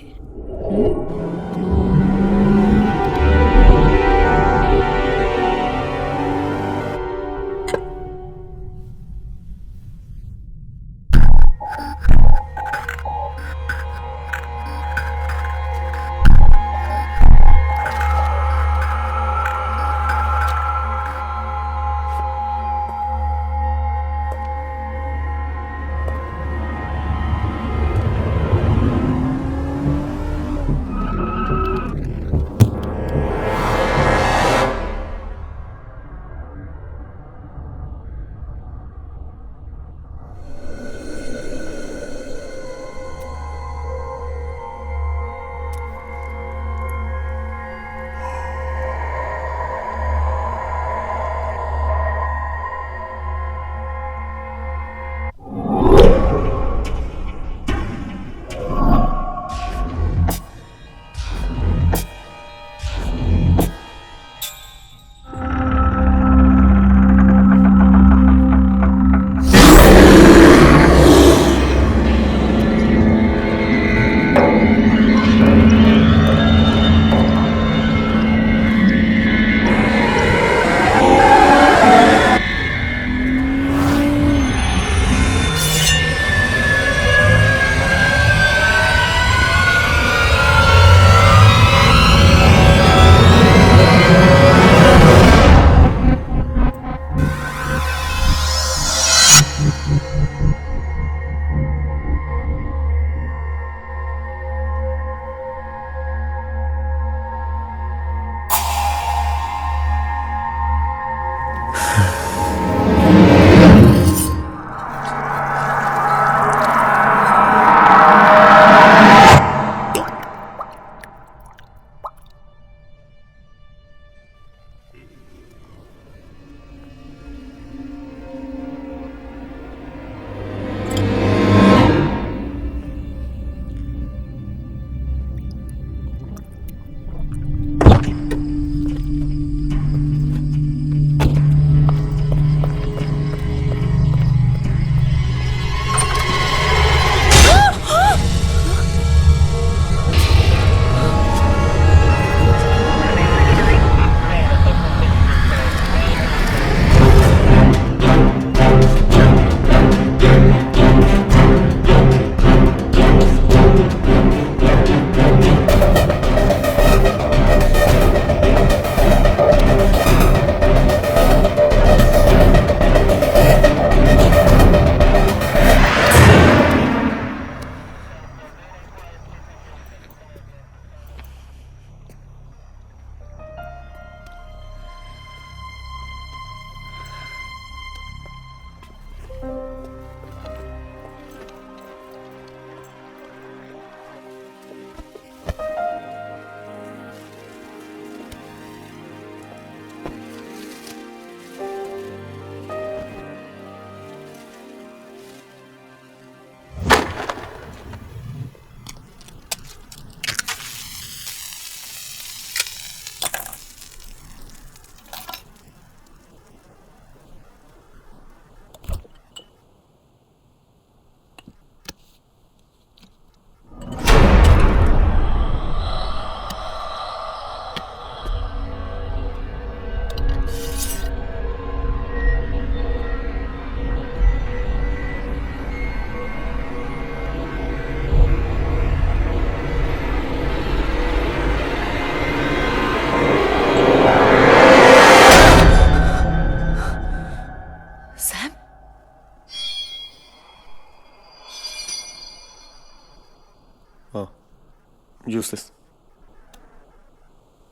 Use this.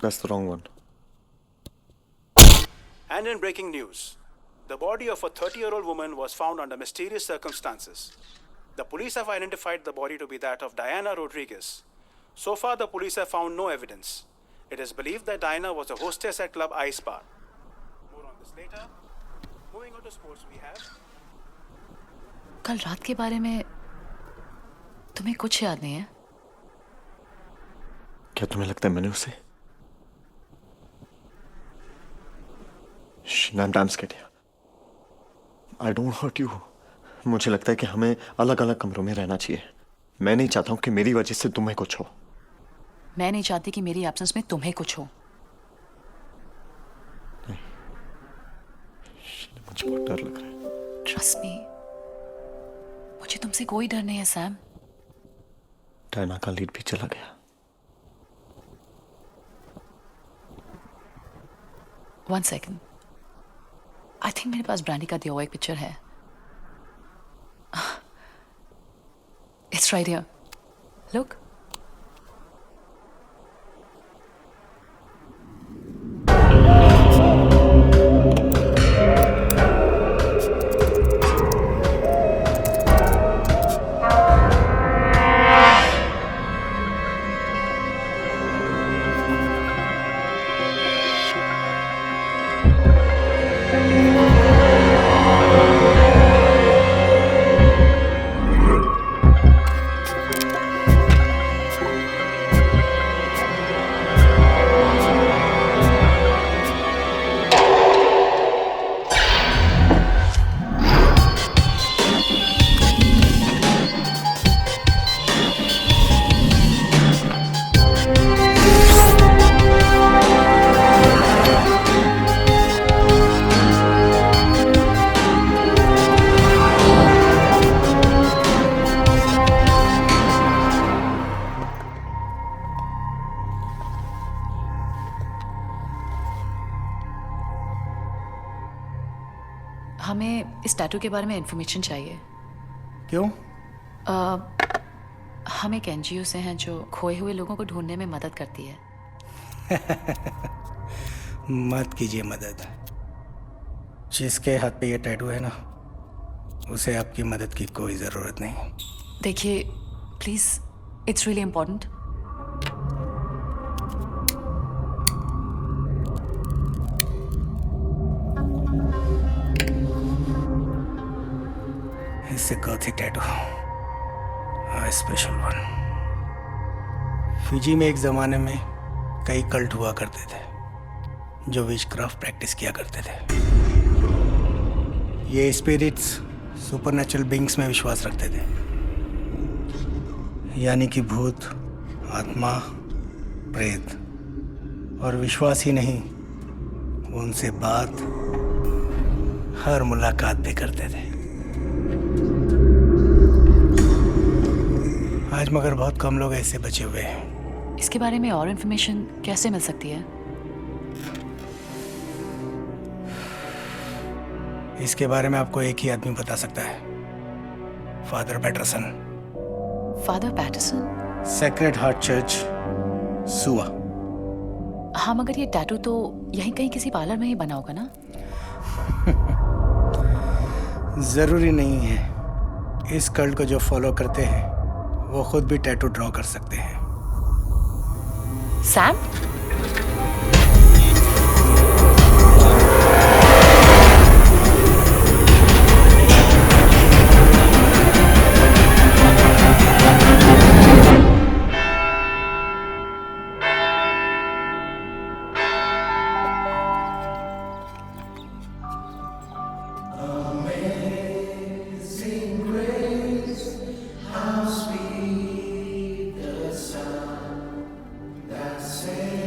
That's the wrong one. And in breaking news, the body of a 30-year-old woman was found under mysterious circumstances. The police have identified the body to be that of Diana Rodriguez. So far, the police have found no evidence. It is believed that Diana was a hostess at Club Ice Bar. More on this later. Moving on to sports, we have... कल रात के बारे में तुम्हें कुछ याद नहीं है? क्या तुम्हें लगता है मैंने उसे I'm scared. I don't hurt you. मुझे लगता है कि हमें अलग अलग कमरों में रहना चाहिए. मैं नहीं चाहता हूं कि मेरी वजह से तुम्हें कुछ हो. मैं नहीं चाहती कि मेरी एब्सेंस में तुम्हें कुछ हो. नहीं. मुझे बहुत डर लग रहा है. Trust me. मुझे तुमसे कोई डर नहीं है सैम. डायना का लीड भी चला गया. One second. I think मेरे पास ब्रांडी का दिया हुआ एक पिक्चर है. It's right here. Look. हमें इस टैटू के बारे में इंफॉर्मेशन चाहिए. क्यों? हम एक एनजीओ से हैं जो खोए हुए लोगों को ढूंढने में मदद करती है. मत कीजिए मदद. जिसके हाथ पे ये टैटू है ना, उसे आपकी मदद की कोई ज़रूरत नहीं. देखिए please, it's really important. It's a gothic tattoo, a special one. Fiji में एक ज़माने में कई कल्ट हुआ करते थे जो विचक्राफ्ट प्रैक्टिस किया करते थे. ये स्पिरिट्स सुपरनेचुरल बीइंग्स में विश्वास रखते थे, यानी कि भूत, आत्मा, प्रेत. और विश्वास ही नहीं, उनसे बात, हर मुलाकात भी करते थे. आज मगर बहुत कम लोग ऐसे बचे हुए हैं. इसके बारे में और इन्फॉर्मेशन कैसे मिल सकती है? इसके बारे में आपको एक ही आदमी बता सकता है, father Patterson. Father Patterson? Sacred Heart church, सुआ. हाँ, मगर ये टैटू तो यहीं कहीं किसी पार्लर में ही बना होगा ना? जरूरी नहीं है. इस कल्ट को जो फॉलो करते हैं वो खुद भी टैटू ड्रॉ कर सकते हैं. सैम? Say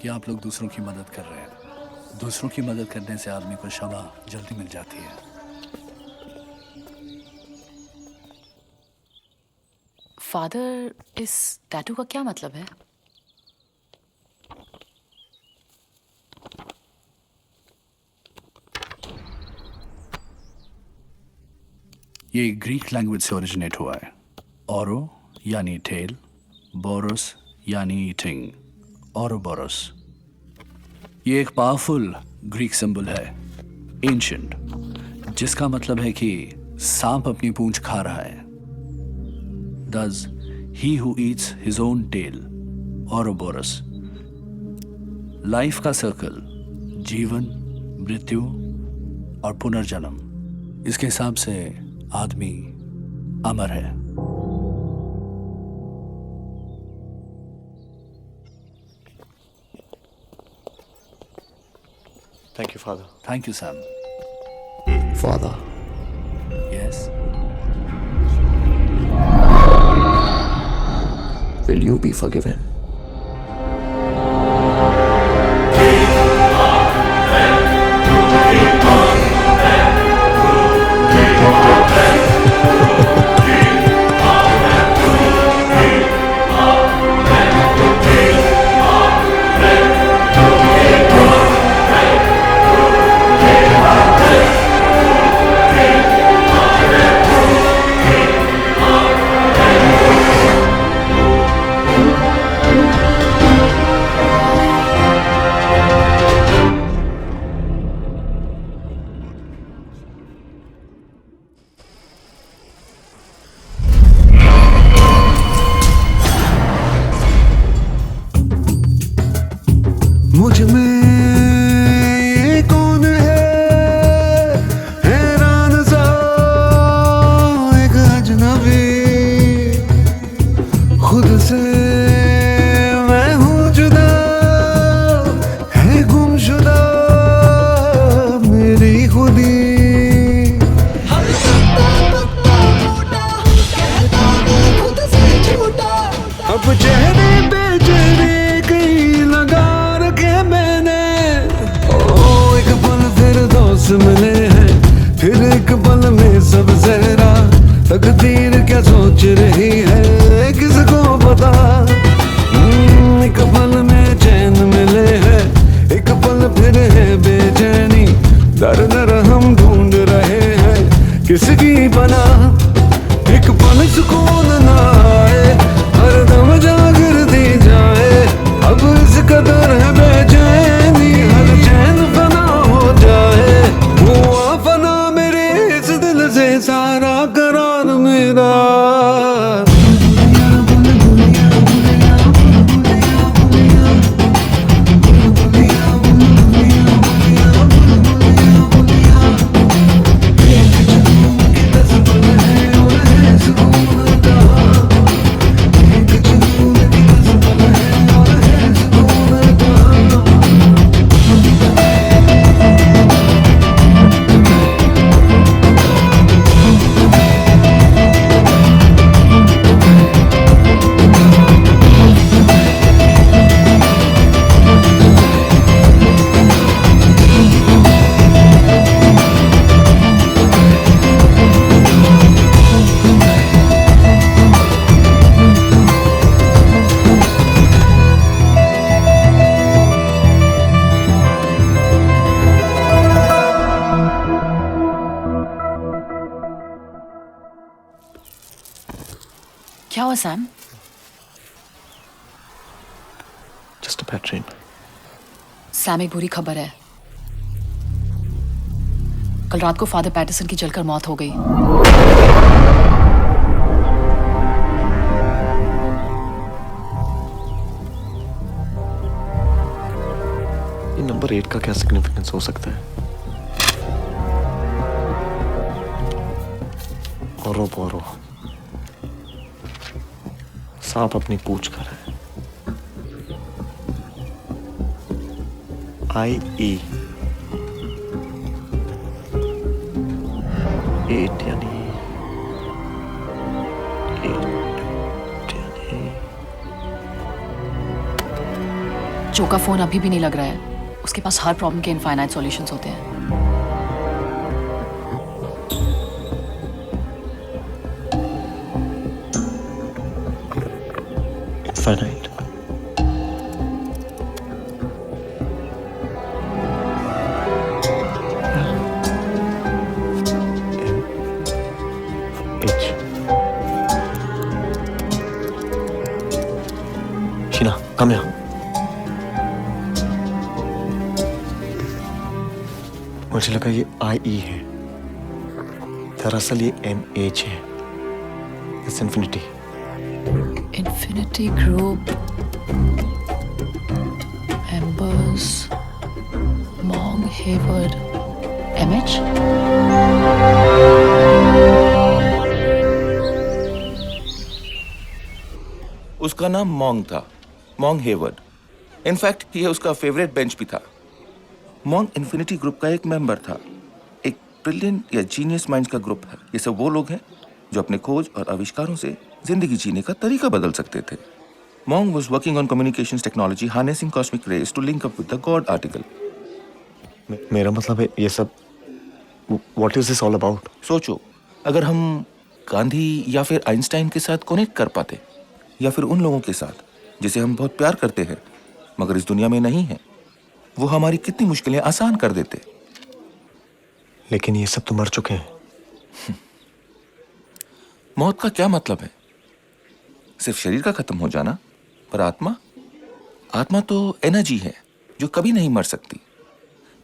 कि आप लोग दूसरों की मदद कर रहे हैं। दूसरों की मदद करने से आदमी को क्षमा जल्दी मिल जाती है। फादर, इस टैटू का क्या मतलब है? ये ग्रीक लैंग्वेज से ओरिजिनेट हुआ है। ओरो यानी टेल, बोरोस यानी ईटिंग, ओरोबोरोस। ये एक पावरफुल ग्रीक सिंबल है, एंशिएंट, जिसका मतलब है कि सांप अपनी पूंछ खा रहा है। Thus, he who eats his own tail, Ouroboros. Life का सर्कल, जीवन, मृत्यु और पुनर्जन्म, इसके हिसाब से आदमी अमर है। Thank you, Father. Thank you, Sam. Father. Yes. Will you be forgiven? मुझ में ये कौन है हैरान सा एक अजनबी, खुद से मैं हूँ जुदा, है गुमशुदा मेरी खुदी। अब चेहरे पे चेहरे कहीं लगा रखे मैंने, ओ एक पल फिर दोस्त मिले हैं, फिर एक पल में सब जहरा, तकदीर क्या सोच रही है किसको पता। एक पल में चैन मिले हैं, एक पल फिर है बेचैनी, दर दर हम ढूंढ रहे हैं किसकी पनाह। एक पल सुकून ना आए, हर दम जागृति जाए, अब इस कदर है बेचैनी, हर चैन फना हो जाए। हुआ फना मेरे इस दिल से सारा करार मेरा। क्या हुआ Sam? Just a bad dream. Sam, एक बुरी खबर है। कल रात को फादर पैटरसन की जलकर मौत हो गई। ये नंबर 8 का क्या सिग्निफिकेंस हो सकता है? ओरोबोरो, सांप अपनी पूंछ कर है। IE 8 यानी 8 यानी जो का फोन अभी भी नहीं लग रहा है, उसके पास हर प्रॉब्लम के इनफाइनाइट सॉल्यूशंस होते हैं। इनफाइनाइट? Sheena, come here. मुझे लगा ये IE है, दरअसल ये MH है। It's infinity. Infinity Group, Embers, Mong Hayward, MH? उसका नाम मॉन्ग था, मॉन्ग हेवर्ड। इनफैक्ट ये उसका फेवरेट बेंच भी था। मॉन्ग इन्फिनिटी ग्रुप का एक मेंबर था। एक ब्रिलियंट या जीनियस माइंड्स का ग्रुप है। ये सब वो लोग हैं जो अपने खोज और आविष्कारों से जिंदगी जीने का तरीका बदल सकते थे। मॉन्ग was working on communications technology harnessing cosmic rays to link up with the God article. मेरा मतलब है ये सब What is this all about? सोचो, अगर हम गांधी या फिर आइंस्टाइन के साथ कनेक्ट कर पाते, या फिर उन लोगों के साथ जिसे हम बहुत प्यार करते हैं मगर इस दुनिया में नहीं है, वो हमारी कितनी मुश्किलें आसान कर देते। लेकिन ये सब तो मर चुके हैं। मौत का क्या मतलब है? सिर्फ शरीर का खत्म हो जाना। पर आत्मा? आत्मा तो एनर्जी है जो कभी नहीं मर सकती।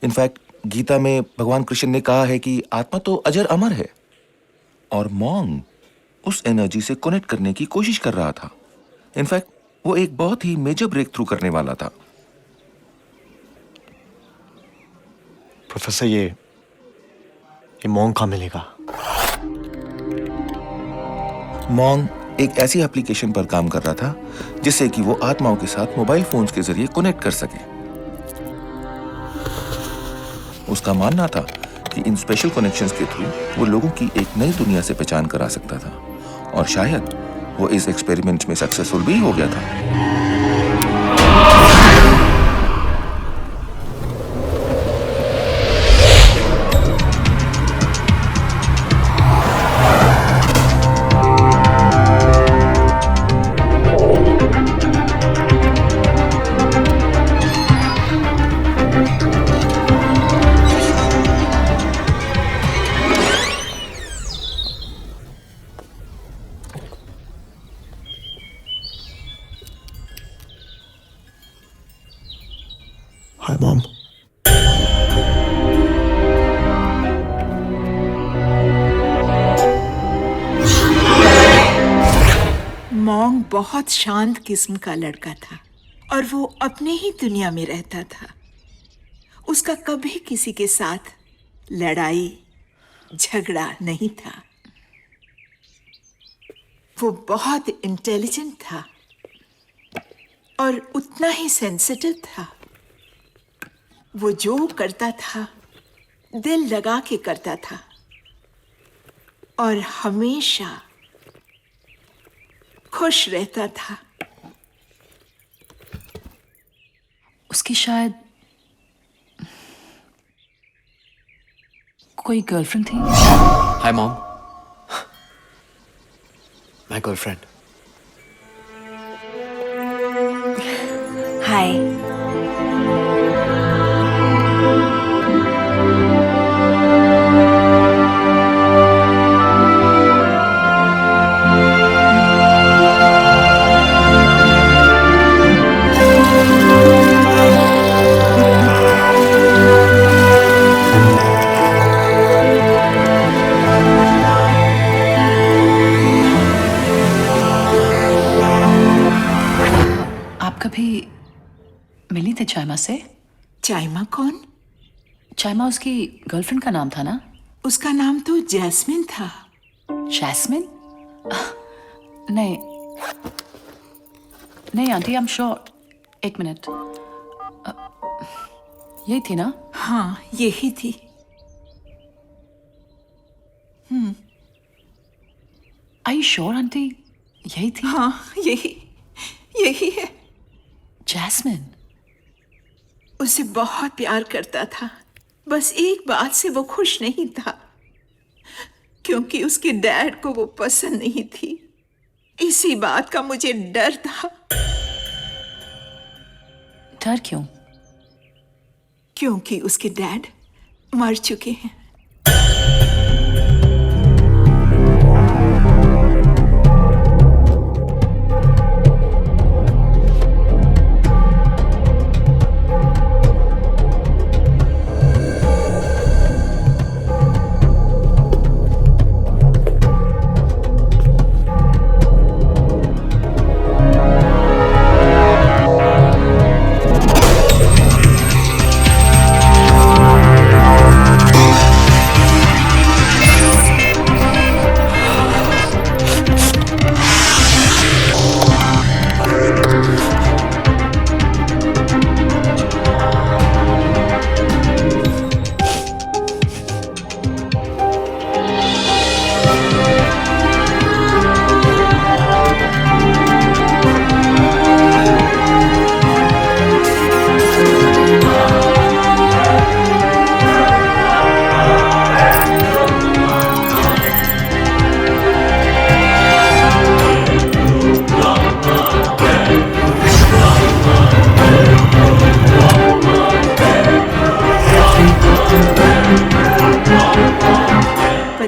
इनफैक्ट गीता में भगवान कृष्ण ने कहा है कि आत्मा तो अजर अमर है। और मॉन्ग उस एनर्जी से कनेक्ट करने की कोशिश कर रहा था। इनफैक्ट वो एक बहुत ही मेजर ब्रेक थ्रू करने वाला था। प्रोफेसर, ये मॉन्ग कहाँ मिलेगा? मॉन्ग एक ऐसी एप्लीकेशन पर काम कर रहा था जिससे कि वो आत्माओं के साथ मोबाइल फोन्स के जरिए कनेक्ट कर सके। उसका मानना था कि इन स्पेशल कनेक्शंस के थ्रू वो लोगों की एक नई दुनिया से पहचान करा सकता था। और शायद वो इस एक्सपेरिमेंट में सक्सेसफुल भी हो गया था। Hi, Mom. मॉन्ग बहुत शांत किस्म का लड़का था और वो अपने ही दुनिया में रहता था। उसका कभी किसी के साथ लड़ाई झगड़ा नहीं था। वो बहुत इंटेलिजेंट था और उतना ही सेंसिटिव था। वो जो करता था दिल लगा के करता था और हमेशा खुश रहता था। उसकी शायद कोई गर्लफ्रेंड थी। Hi mom, my girlfriend. Hi. कभी मिली थी चाइमा से? चाइमा कौन? चाइमा उसकी गर्लफ्रेंड का नाम था ना? उसका नाम तो जैस्मिन था। जैस्मिन? नहीं नहीं आंटी, आई एम श्योर। एक मिनट, यही थी ना? हाँ, यही थी। आई श्योर आंटी, यही थी? हाँ, यही है। जैस्मिन? उसे बहुत प्यार करता था। बस एक बात से वो खुश नहीं था, क्योंकि उसके डैड को वो पसंद नहीं थी। इसी बात का मुझे डर था। डर क्यों? क्योंकि उसके डैड मर चुके हैं।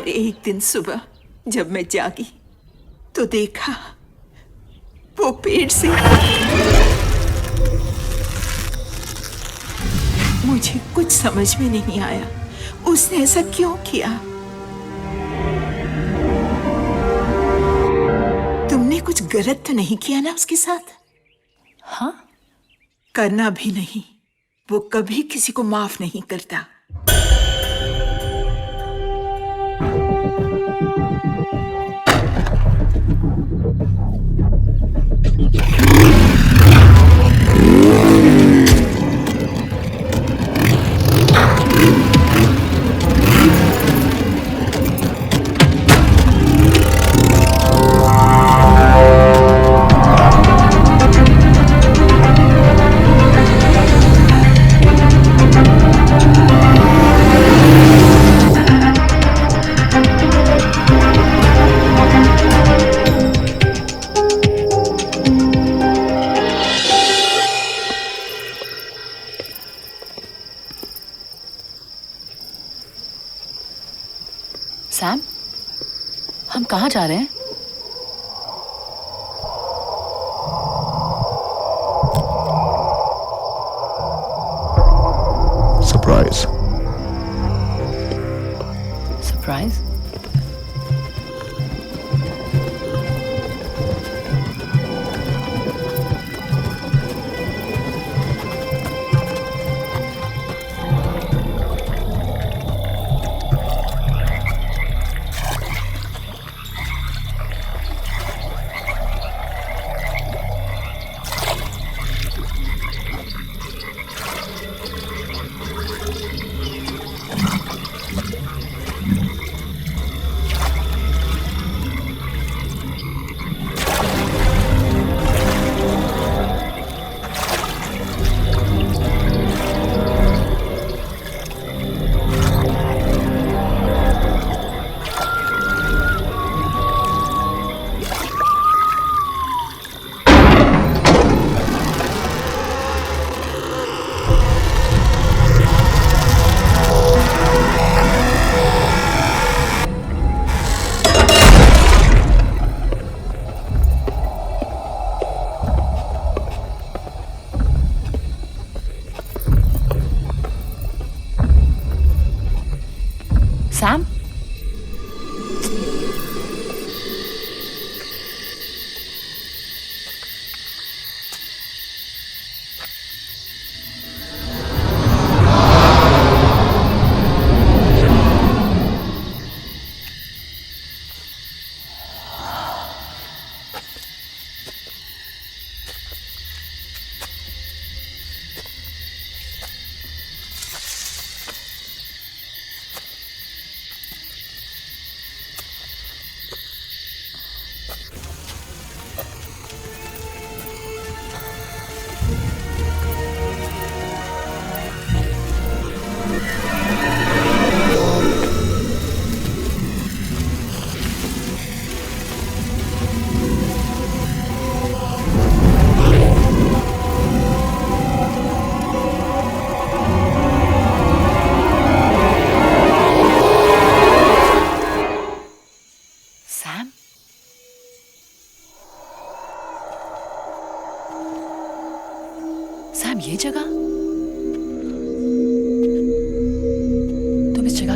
एक दिन सुबह जब मैं जागी तो देखा वो पेड़ से। मुझे कुछ समझ में नहीं आया उसने ऐसा क्यों किया। तुमने कुछ गलत तो नहीं किया ना उसके साथ? हाँ, करना भी नहीं। वो कभी किसी को माफ नहीं करता। सैम, हम कहाँ जा रहे हैं? सरप्राइज। सरप्राइज? सैम,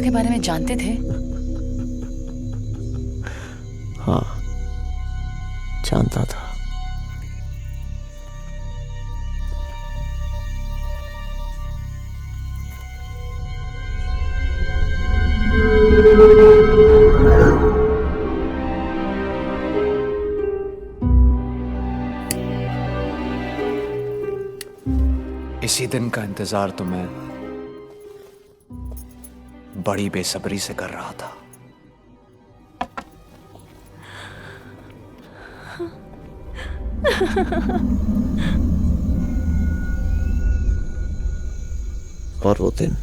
के बारे में जानते थे? हाँ, जानता था। इसी दिन का इंतजार तो मैं बड़ी बेसब्री से कर रहा था। और वो दिन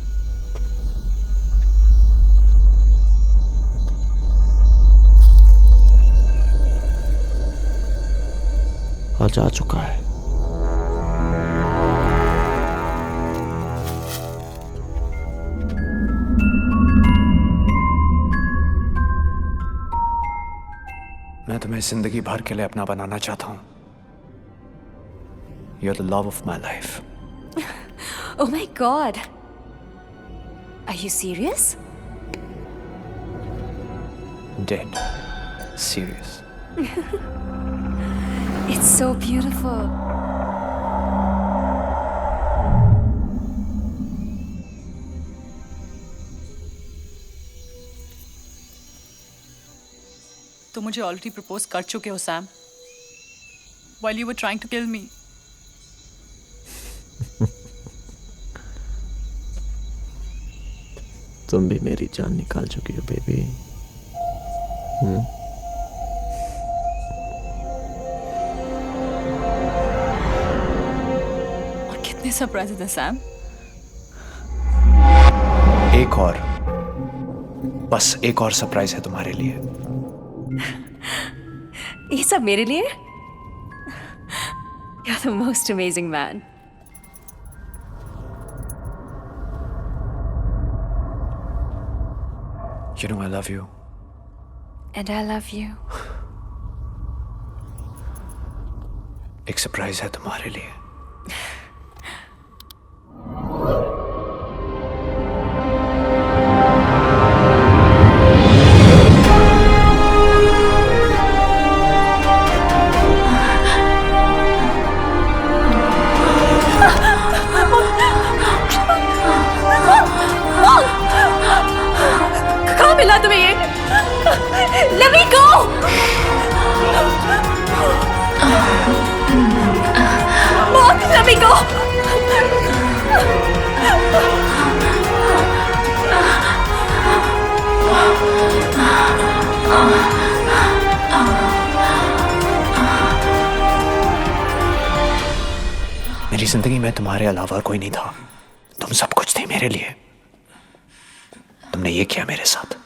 आज आ चुका है। मैं तुम्हें जिंदगी भर के लिए अपना बनाना चाहता हूं। You're the love of my life. Oh my god. Are you serious? Dead. Serious. It's so beautiful. तुम मुझे ऑलरेडी प्रपोज कर चुके हो Sam, while you were trying to kill me. तुम भी मेरी जान निकाल चुकी हो बेबी। और कितने सरप्राइज थे सैम। एक और, बस एक और सरप्राइज है तुम्हारे लिए। ये सब मेरे लिए? You're the most amazing man. You know I love you. And I love you. एक सरप्राइज है तुम्हारे लिए। कहाँ मिला तुम्हें ये? Let me go! Mom, let me go! मेरी जिंदगी में तुम्हारे अलावा कोई नहीं था। तुम सब कुछ थे मेरे लिए। तुमने ये किया मेरे साथ।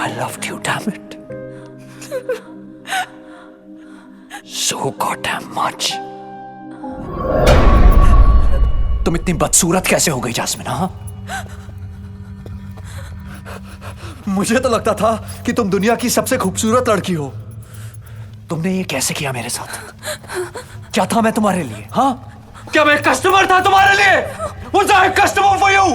I loved you, damn it. So goddamn much. तुम इतनी बदसूरत कैसे हो गई जास्मिन? हाँ, मुझे तो लगता था कि तुम दुनिया की सबसे खूबसूरत लड़की हो। तुमने ये कैसे किया मेरे साथ? क्या था मैं तुम्हारे लिए? हाँ, क्या मैं कस्टमर था तुम्हारे लिए? Was I a customer for you?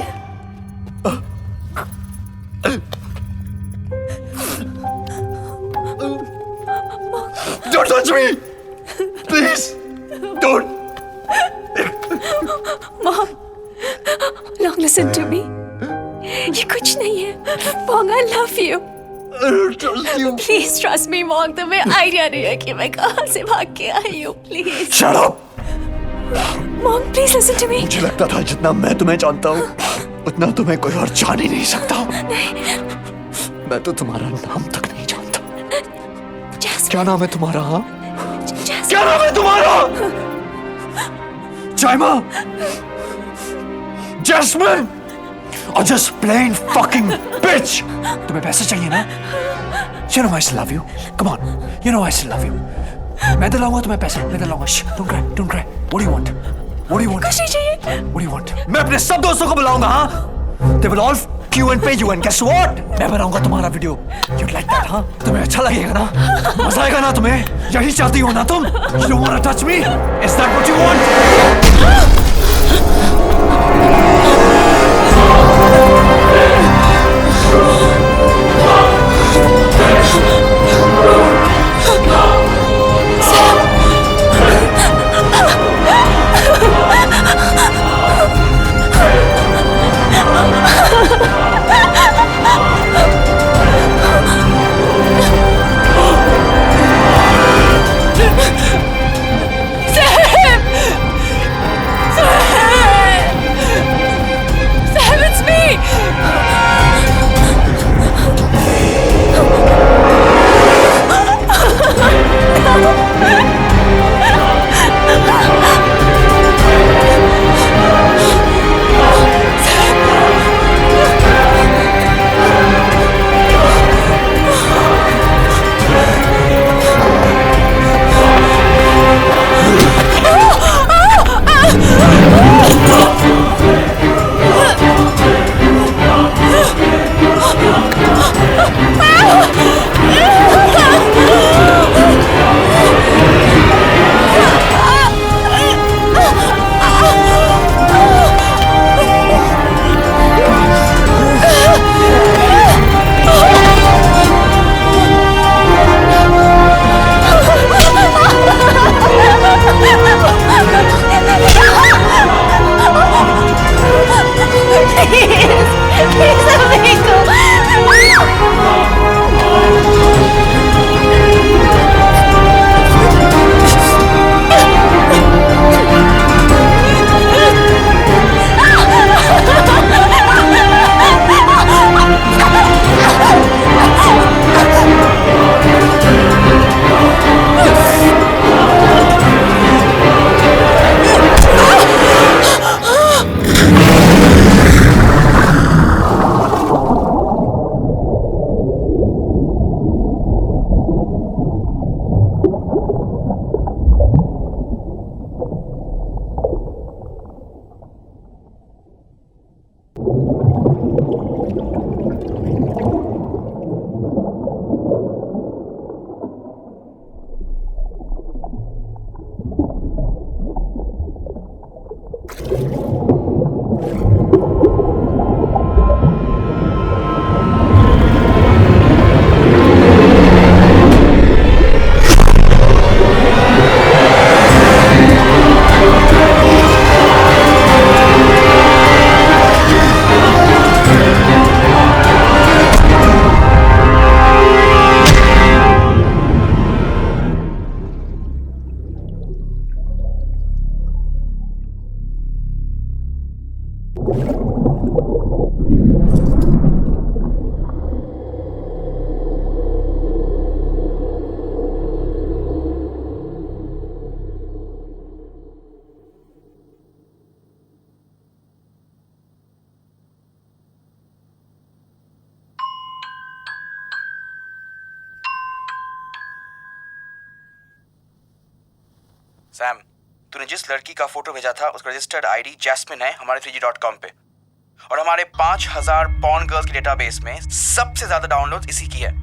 Don't touch me, please. Don't. Mom, Long, listen to me. ये कुछ नहीं है। Mom, I love you. I don't trust you. Please trust me, Mom. तुम्हें आइडिया नहीं है कि मैं कहाँ से भाग के आई हूँ। Please. Shut up. Mom, please listen to me. मुझे लगता था जितना मैं तुम्हें जानता हूँ, उतना तुम्हें कोई और जान ही नहीं सकता। मैं तो तुम्हारा नाम तक नहीं जानता। क्या नाम है तुम्हारा? हाँ, क्या नाम है तुम्हारा? जायमा, जैस्मिन, और just plain fucking bitch. तुम्हें पैसे चाहिए ना? You know I still love you. Come on, you know I still love you. मैं दिलाऊंगा तुम्हें पैसे, मैं दिलाऊंगा। Don't cry, don't cry. What do you want? What do you want? कुछ नहीं चाहिए। What do you want? मैं अपने सब दोस्तों को बुलाऊंगा। हाँ, They will all cue and pay you and guess what? मैं बनाऊंगा तुम्हारा वीडियो. You'd like that, हाँ? तुम्हें अच्छा लगेगा ना? मजा आएगा ना तुम्हें? यही चाहती हो ना तुम? You don't wanna touch me? Is that what you want? Sam, तूने जिस लड़की का फोटो भेजा था उसका रजिस्टर्ड आईडी जैस्मिन है हमारे 3G.com पे, और हमारे 5000 पॉर्न गर्ल्स के डेटाबेस में सबसे ज्यादा डाउनलोड इसी की है।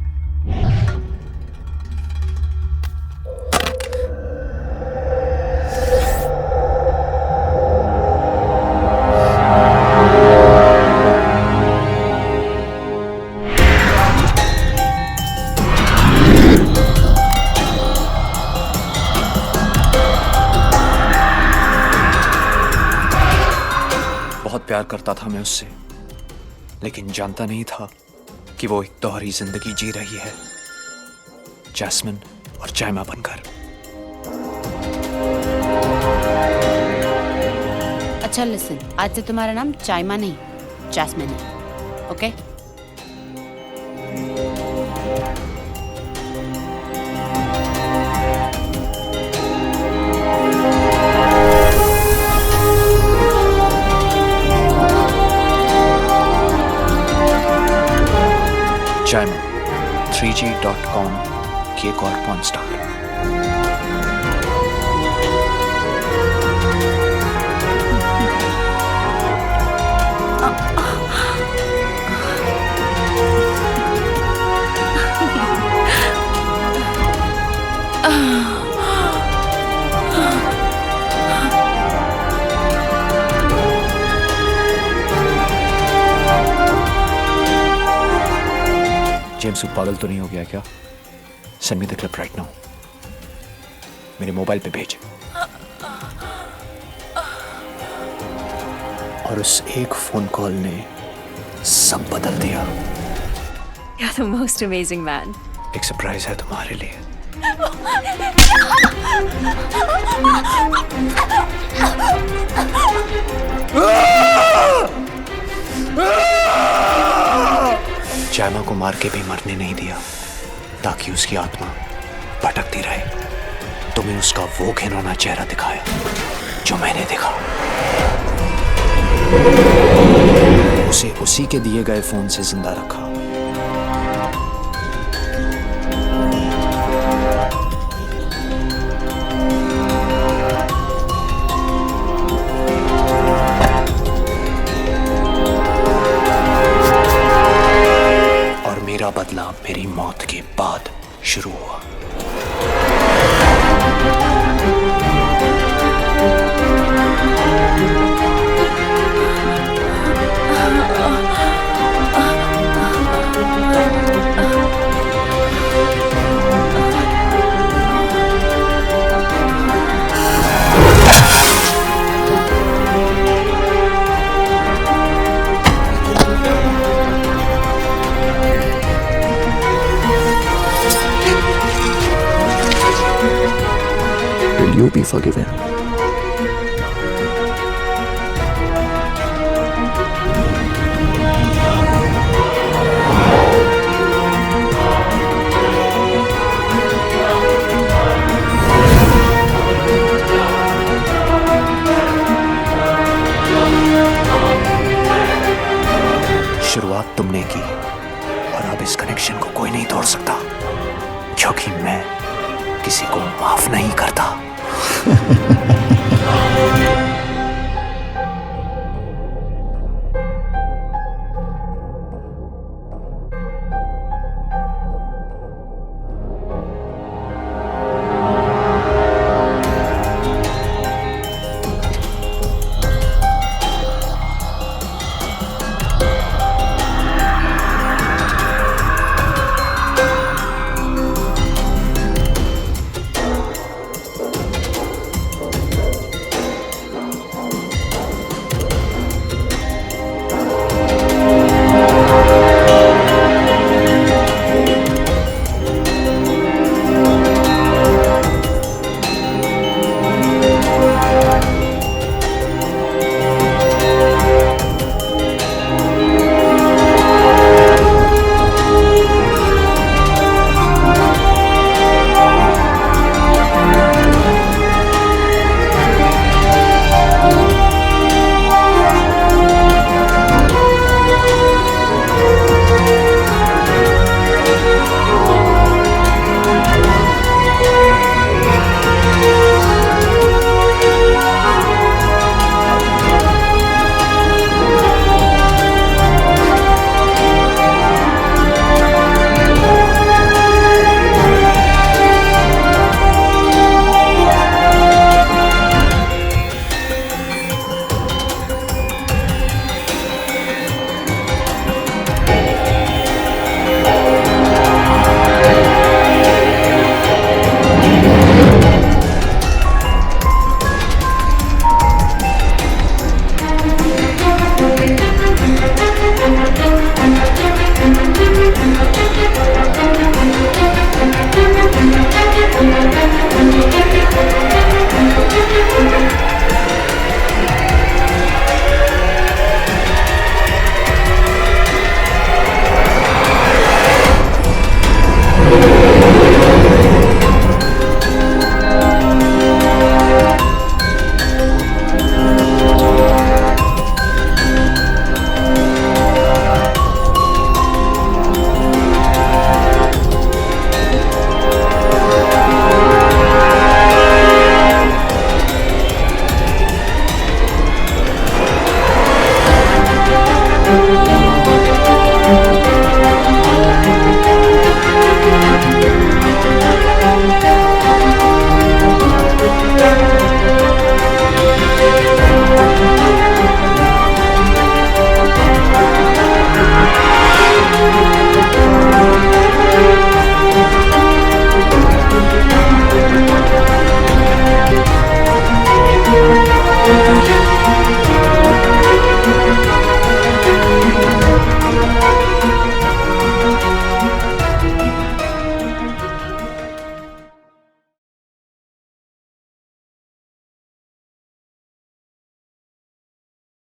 प्यार करता था मैं उससे, लेकिन जानता नहीं था कि वो एक दोहरी जिंदगी जी रही है, जैस्मिन और चाइमा बनकर। अच्छा लिसन, आज से तुम्हारा नाम चाइमा नहीं जैस्मिन है, ओके? चाइमा 3G.com की एक और पॉर्न स्टार। जेम्स तू पागल तो नहीं हो गया क्या? Send me the clip right now, मेरे मोबाइल पे भेज। और उस एक फोन कॉल ने सब बदल दिया। You're the most amazing man. एक सरप्राइज है तुम्हारे लिए। जैमा को मार के भी मरने नहीं दिया ताकि उसकी आत्मा भटकती रहे। तुम्हें उसका वो घिनौना चेहरा दिखाया जो मैंने देखा। उसे उसी के दिए गए फोन से जिंदा रखा। और मेरा बदला मेरी मौत के बाद शुरू हुआ। Will you be forgiven? शुरुआत तुमने की और अब इस कनेक्शन को कोई नहीं तोड़ सकता, क्योंकि मैं किसी को माफ नहीं करता।